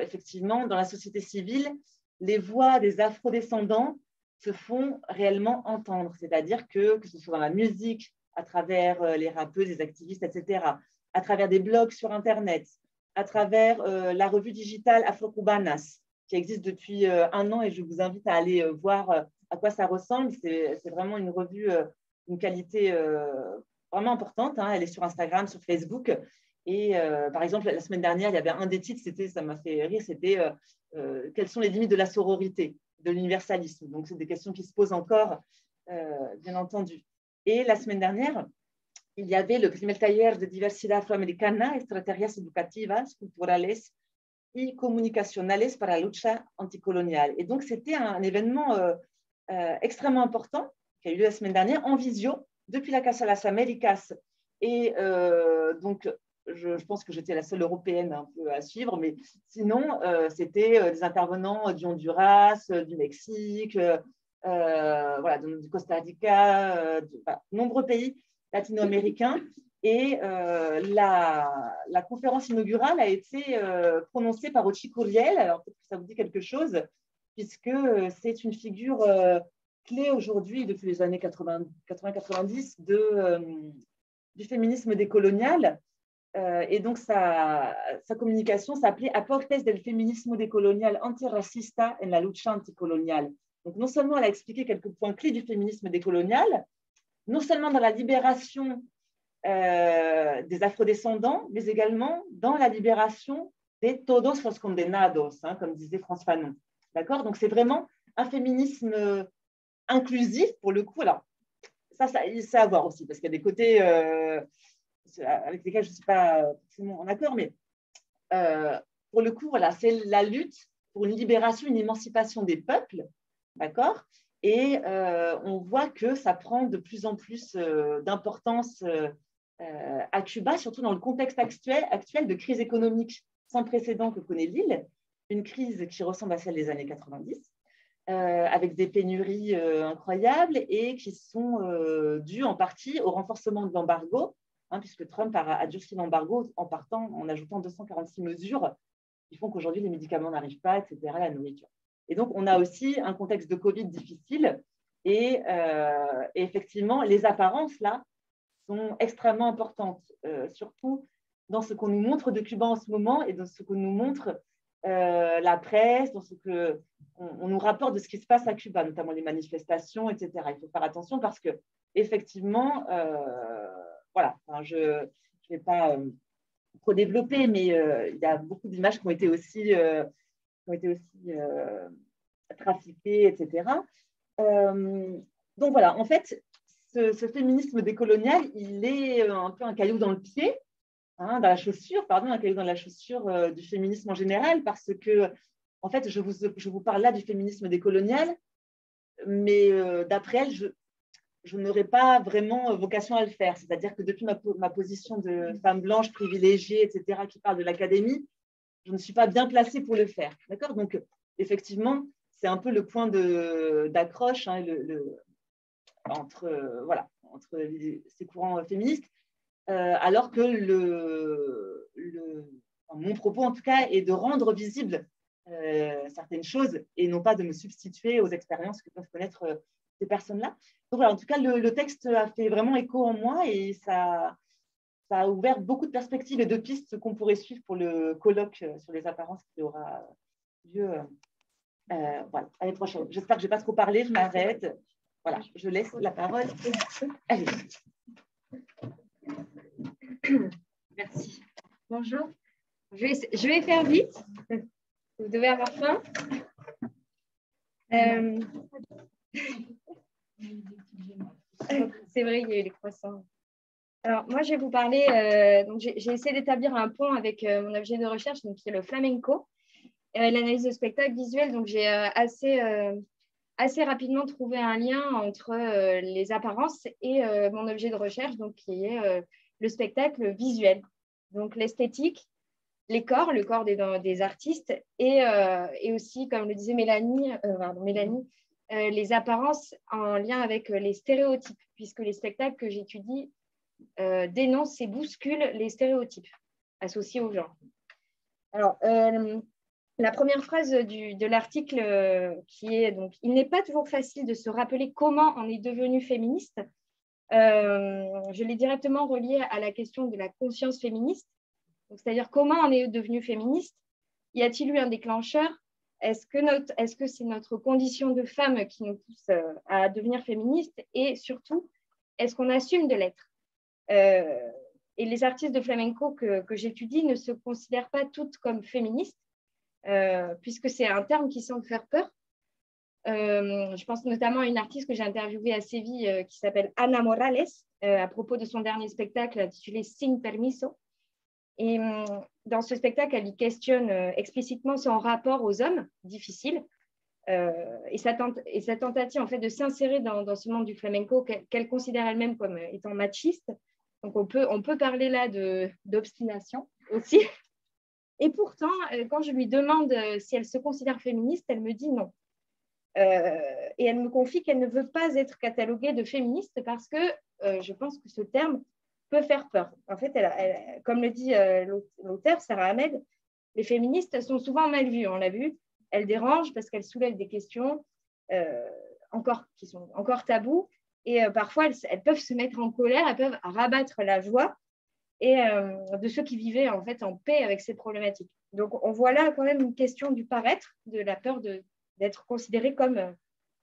effectivement, dans la société civile, les voix des afrodescendants se font réellement entendre, c'est-à-dire que ce soit dans la musique, à travers les rappeuses, les activistes, etc., à travers des blogs sur Internet, à travers la revue digitale Afro-Cubanas, qui existe depuis 1 an, et je vous invite à aller voir à quoi ça ressemble. C'est vraiment une revue d'une qualité vraiment importante. Hein. Elle est sur Instagram, sur Facebook. Et par exemple, la semaine dernière, il y avait un des titres, ça m'a fait rire, c'était quelles sont les limites de la sororité, de l'universalisme. Donc, c'est des questions qui se posent encore, bien entendu. Et la semaine dernière, il y avait le primer taller de diversidad afroamericana, estrategias educativas, culturales y comunicacionales para la lucha anticoloniale. Et donc, c'était un événement extrêmement important qui a eu lieu la semaine dernière en visio depuis la Casa de las Américas. Et donc, je pense que j'étais la seule européenne un peu à suivre, mais sinon, c'était des intervenants du Honduras, du Mexique, voilà, du Costa Rica, nombreux pays latino-américains. Et la conférence inaugurale a été prononcée par Ochi Curiel. Alors, peut-être que ça vous dit quelque chose, puisque c'est une figure clé aujourd'hui, depuis les années 80-90, du féminisme décolonial. Et donc, sa communication s'appelait Aportes del feminismo decolonial antirracista en la lucha anticolonial. Donc, non seulement elle a expliqué quelques points clés du féminisme décolonial, non seulement dans la libération des afrodescendants, mais également dans la libération des todos los condenados, hein, comme disait Frantz Fanon. D'accord ? Donc, c'est vraiment un féminisme inclusif, pour le coup. Alors, ça c'est à voir aussi, parce qu'il y a des côtés avec lesquels je ne suis pas forcément en accord, mais pour le coup, voilà, c'est la lutte pour une libération, une émancipation des peuples, d'accord? Et on voit que ça prend de plus en plus d'importance à Cuba, surtout dans le contexte actuel de crise économique sans précédent que connaît l'île, une crise qui ressemble à celle des années 90, avec des pénuries incroyables et qui sont dues en partie au renforcement de l'embargo, puisque Trump a durci l'embargo en ajoutant 246 mesures qui font qu'aujourd'hui les médicaments n'arrivent pas, etc., la nourriture. Et donc, on a aussi un contexte de Covid difficile et effectivement, les apparences, là, sont extrêmement importantes, surtout dans ce qu'on nous montre de Cuba en ce moment et dans ce que nous montre la presse, dans ce qu'on nous rapporte de ce qui se passe à Cuba, notamment les manifestations, etc. Il faut faire attention parce que, effectivement, voilà, enfin, je ne vais pas trop développer, mais il y a beaucoup d'images qui ont été aussi trafiquées, etc. Donc voilà, en fait, ce féminisme décolonial, il est un peu un caillou dans le pied, dans la chaussure, pardon, un caillou dans la chaussure du féminisme en général, parce que, en fait, je vous parle là du féminisme décolonial, mais d'après elle, je n'aurais pas vraiment vocation à le faire. C'est-à-dire que depuis ma position de femme blanche privilégiée, etc., qui parle de l'académie, je ne suis pas bien placée pour le faire. D'accord? Donc, effectivement, c'est un peu le point d'accroche entre ces courants féministes, alors que mon propos, en tout cas, est de rendre visible certaines choses et non pas de me substituer aux expériences que peuvent connaître ces personnes-là. Donc voilà, en tout cas, le texte a fait vraiment écho en moi et ça a ouvert beaucoup de perspectives et de pistes qu'on pourrait suivre pour le colloque sur les apparences qui aura lieu voilà, l'année prochaine. J'espère que je n'ai pas trop parlé, je m'arrête. Voilà, je laisse la parole. Allez. Merci. Bonjour. Je vais faire vite. Vous devez avoir faim. C'est vrai, il y a eu les croissants. Alors, moi, je vais vous parler. Donc j'ai essayé d'établir un pont avec mon objet de recherche, donc, qui est le flamenco, l'analyse de spectacle visuel. Donc, j'ai assez rapidement trouvé un lien entre les apparences et mon objet de recherche, donc, qui est le spectacle visuel. Donc, l'esthétique, le corps des artistes et aussi, comme le disait Mélanie, les apparences en lien avec les stéréotypes, puisque les spectacles que j'étudie dénoncent et bousculent les stéréotypes associés au genre. Alors, la première phrase de l'article qui est donc « Il n'est pas toujours facile de se rappeler comment on est devenu féministe ». Je l'ai directement relié à la question de la conscience féministe, c'est-à-dire comment on est devenu féministe. Y a-t-il eu un déclencheur? Est-ce que c'est notre condition de femme qui nous pousse à devenir féministe? Et surtout, est-ce qu'on assume de l'être? Et les artistes de flamenco que j'étudie ne se considèrent pas toutes comme féministes, puisque c'est un terme qui semble faire peur. Je pense notamment à une artiste que j'ai interviewée à Séville qui s'appelle Ana Morales, à propos de son dernier spectacle intitulé Sin Permiso. Et dans ce spectacle, elle y questionne explicitement son rapport aux hommes difficiles et sa tentative en fait, de s'insérer dans ce monde du flamenco qu'elle considère elle-même comme étant machiste. Donc, on peut parler là d'obstination aussi. Et pourtant, quand je lui demande si elle se considère féministe, elle me dit non. Et elle me confie qu'elle ne veut pas être cataloguée de féministe parce que je pense que ce terme peut faire peur. En fait, comme le dit l'auteur, Sarah Ahmed, les féministes sont souvent mal vues, on l'a vu. Elles dérangent parce qu'elles soulèvent des questions qui sont encore tabous. Et parfois, elles peuvent se mettre en colère, elles peuvent rabattre la joie de ceux qui vivaient en fait en paix avec ces problématiques. Donc, on voit là quand même une question du paraître, de la peur d'être considérée comme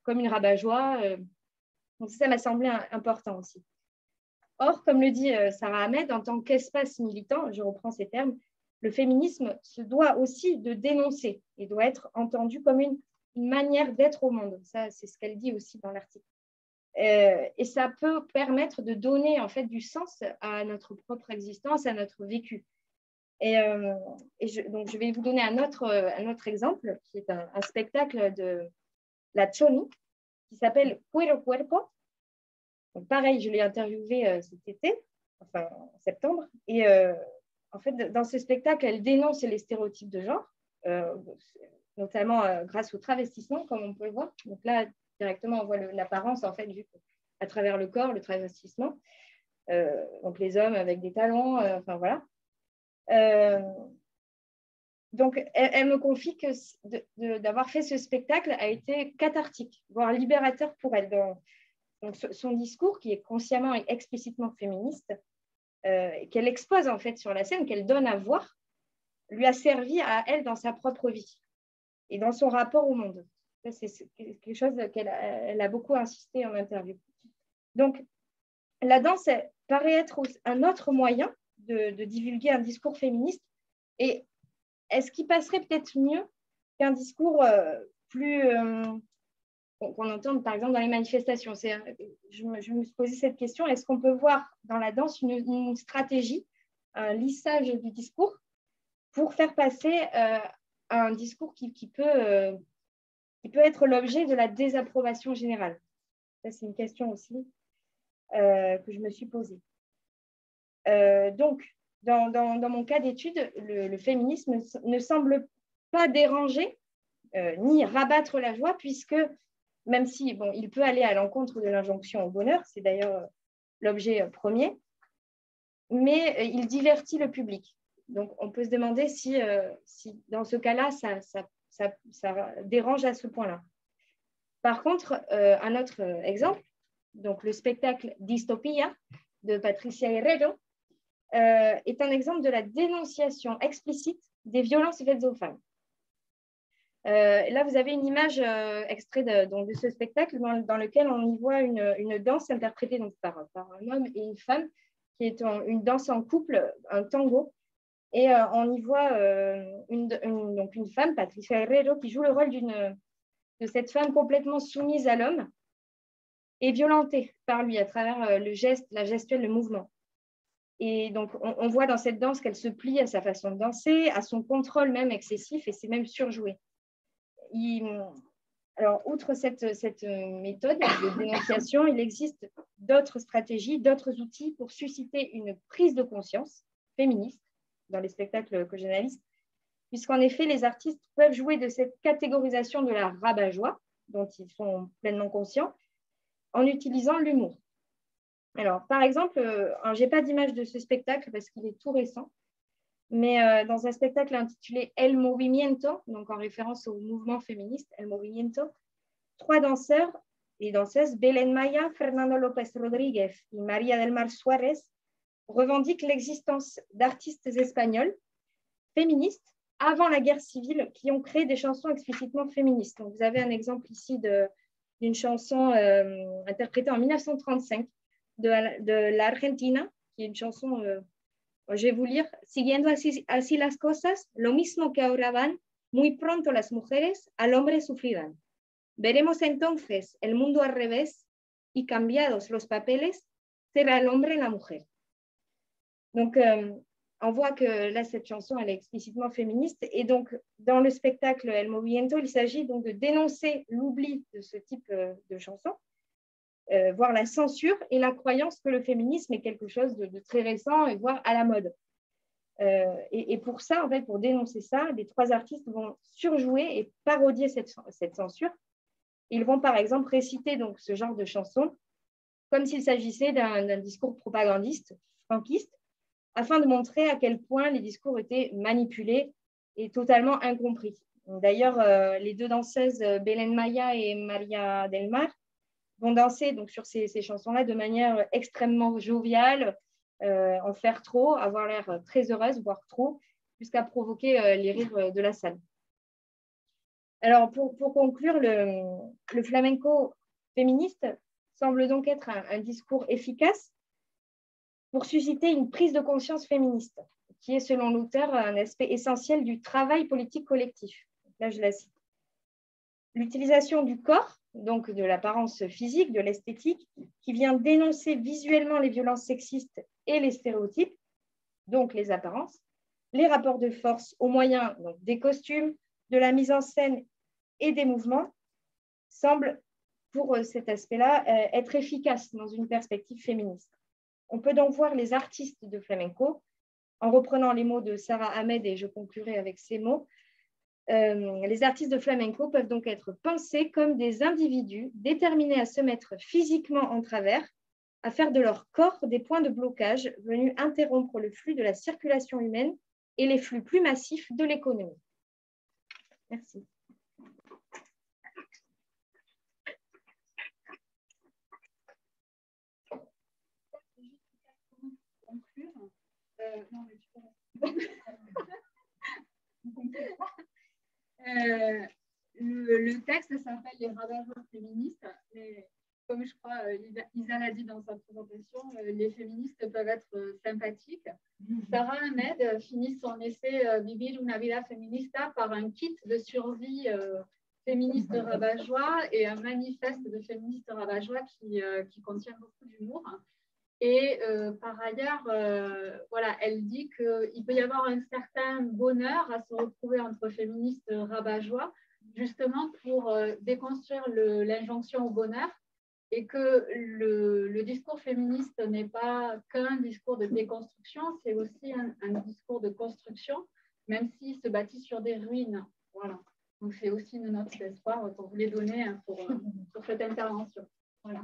une rabat-joie. Donc, ça m'a semblé important aussi. Or, comme le dit Sarah Ahmed, en tant qu'espace militant, je reprends ces termes, le féminisme se doit aussi de dénoncer et doit être entendu comme une manière d'être au monde. Ça, c'est ce qu'elle dit aussi dans l'article. Et ça peut permettre de donner en fait du sens à notre propre existence, à notre vécu. Donc, je vais vous donner un autre exemple, qui est un spectacle de la Choni, qui s'appelle Cuero Cuerpo. Donc, pareil, je l'ai interviewée cet été, enfin en septembre. Et en fait, dans ce spectacle, elle dénonce les stéréotypes de genre, notamment grâce au travestissement, comme on peut le voir. Donc là, directement, on voit l'apparence, en fait, vue à travers le corps, le travestissement. Donc les hommes avec des talons, enfin voilà. Donc, elle me confie que d'avoir fait ce spectacle a été cathartique, voire libérateur pour elle. Donc, son discours, qui est consciemment et explicitement féministe, qu'elle expose en fait sur la scène, qu'elle donne à voir, lui a servi à elle dans sa propre vie et dans son rapport au monde. C'est quelque chose qu'elle a beaucoup insisté en interview. Donc, la danse paraît être un autre moyen de divulguer un discours féministe. Et est-ce qu'il passerait peut-être mieux qu'un discours plus qu'on entend par exemple dans les manifestations? Je me suis posé cette question. Est-ce qu'on peut voir dans la danse une stratégie, un lissage du discours pour faire passer un discours qui peut être l'objet de la désapprobation générale? Ça, c'est une question aussi que je me suis posée. Donc, dans mon cas d'étude, le féminisme ne semble pas déranger ni rabattre la joie, puisque même si il peut aller à l'encontre de l'injonction au bonheur, c'est d'ailleurs l'objet premier, mais il divertit le public. Donc, on peut se demander si dans ce cas-là, ça dérange à ce point-là. Par contre, un autre exemple, donc le spectacle Dystopia de Patricia Herrero, est un exemple de la dénonciation explicite des violences faites aux femmes. Là, vous avez une image extrait de ce spectacle dans lequel on y voit une danse interprétée donc, par un homme et une femme, qui est une danse en couple, un tango. Et on y voit donc une femme, Patricia Herrero, qui joue le rôle de cette femme complètement soumise à l'homme et violentée par lui à travers la gestuelle, le mouvement. Et donc, on voit dans cette danse qu'elle se plie à sa façon de danser, à son contrôle même excessif, et c'est même surjoué. Alors, outre cette méthode de dénonciation, il existe d'autres stratégies, d'autres outils pour susciter une prise de conscience féministe dans les spectacles que j'analyse, puisqu'en effet, les artistes peuvent jouer de cette catégorisation de la rabat-joie, dont ils sont pleinement conscients, en utilisant l'humour. Alors, par exemple, je n'ai pas d'image de ce spectacle parce qu'il est tout récent, mais dans un spectacle intitulé El Movimiento, donc en référence au mouvement féministe, El Movimiento, 3 danseurs et danseuses, Belén Maya, Fernando López Rodríguez et María del Mar Suárez, revendiquent l'existence d'artistes espagnols féministes avant la guerre civile qui ont créé des chansons explicitement féministes. Donc, vous avez un exemple ici d'une chanson interprétée en 1935 de l'Argentina, qui est une chanson, je vais vous lire, Siguiendo así las cosas, lo mismo que ahora van, muy pronto las mujeres al hombre sufrirán. Veremos entonces el mundo al revés y cambiados los papeles, será el hombre la mujer. Donc, on voit que là, cette chanson, elle est explicitement féministe. Et donc, dans le spectacle El Movimiento, il s'agit donc de dénoncer l'oubli de ce type de chanson, voire la censure et la croyance que le féminisme est quelque chose de très récent et voire à la mode. Et pour ça, en fait, pour dénoncer ça, les 3 artistes vont surjouer et parodier cette censure. Ils vont, par exemple, réciter donc, ce genre de chanson comme s'il s'agissait d'un discours propagandiste, franquiste, afin de montrer à quel point les discours étaient manipulés et totalement incompris. D'ailleurs, les 2 danseuses, Belén Maya et María del Mar, vont danser donc, sur ces chansons-là de manière extrêmement joviale, en faire trop, avoir l'air très heureuse, voire trop, jusqu'à provoquer les rires de la salle. Alors, pour conclure, le flamenco féministe semble donc être un discours efficace pour susciter une prise de conscience féministe, qui est, selon l'auteur, un aspect essentiel du travail politique collectif. Là, je la cite. L'utilisation du corps, donc de l'apparence physique, de l'esthétique, qui vient dénoncer visuellement les violences sexistes et les stéréotypes, donc les apparences, les rapports de force au moyen donc, des costumes, de la mise en scène et des mouvements, semble, pour cet aspect-là, être efficace dans une perspective féministe. On peut donc voir les artistes de flamenco, en reprenant les mots de Sarah Ahmed, et je conclurai avec ces mots, les artistes de flamenco peuvent donc être pensés comme des individus déterminés à se mettre physiquement en travers, à faire de leur corps des points de blocage venus interrompre le flux de la circulation humaine et les flux plus massifs de l'économie. Merci. Le texte s'appelle Les rabat-joie féministes, mais comme je crois Isa l'a dit dans sa présentation, les féministes peuvent être sympathiques. Sarah Ahmed finit son essai Vivir una vida feminista par un kit de survie féministe rabat-joie et un manifeste de féministes rabat-joie qui contient beaucoup d'humour. Et par ailleurs, voilà, elle dit qu'il peut y avoir un certain bonheur à se retrouver entre féministes rabat-joie, justement pour déconstruire l'injonction au bonheur, et que le discours féministe n'est pas qu'un discours de déconstruction, c'est aussi un discours de construction, même s'il se bâtit sur des ruines. Voilà. Donc c'est aussi une note d'espoir qu'on voulait donner pour cette intervention. Voilà.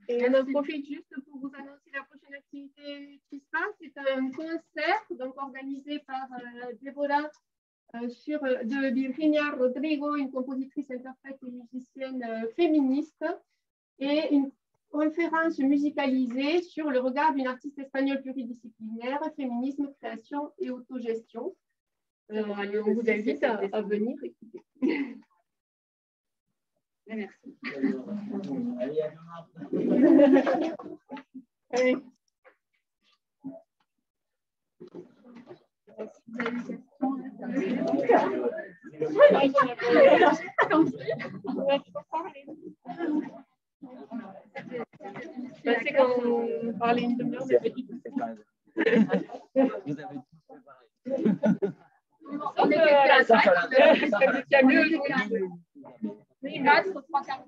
Et on profite juste pour vous annoncer la prochaine activité qui se passe. C'est un concert donc, organisé par Déborah de Virginia Rodrigo, une compositrice, interprète et musicienne féministe, et une conférence musicalisée sur le regard d'une artiste espagnole pluridisciplinaire, féminisme, création et autogestion. On vous invite à venir écouter. Merci. Allez, à demain. Allez. C'est quand on parlait une demi-heure, mais pas du tout. Vous avez tout préparé. On était à 5, Il y a mieux. oui, 4, 3 quarts.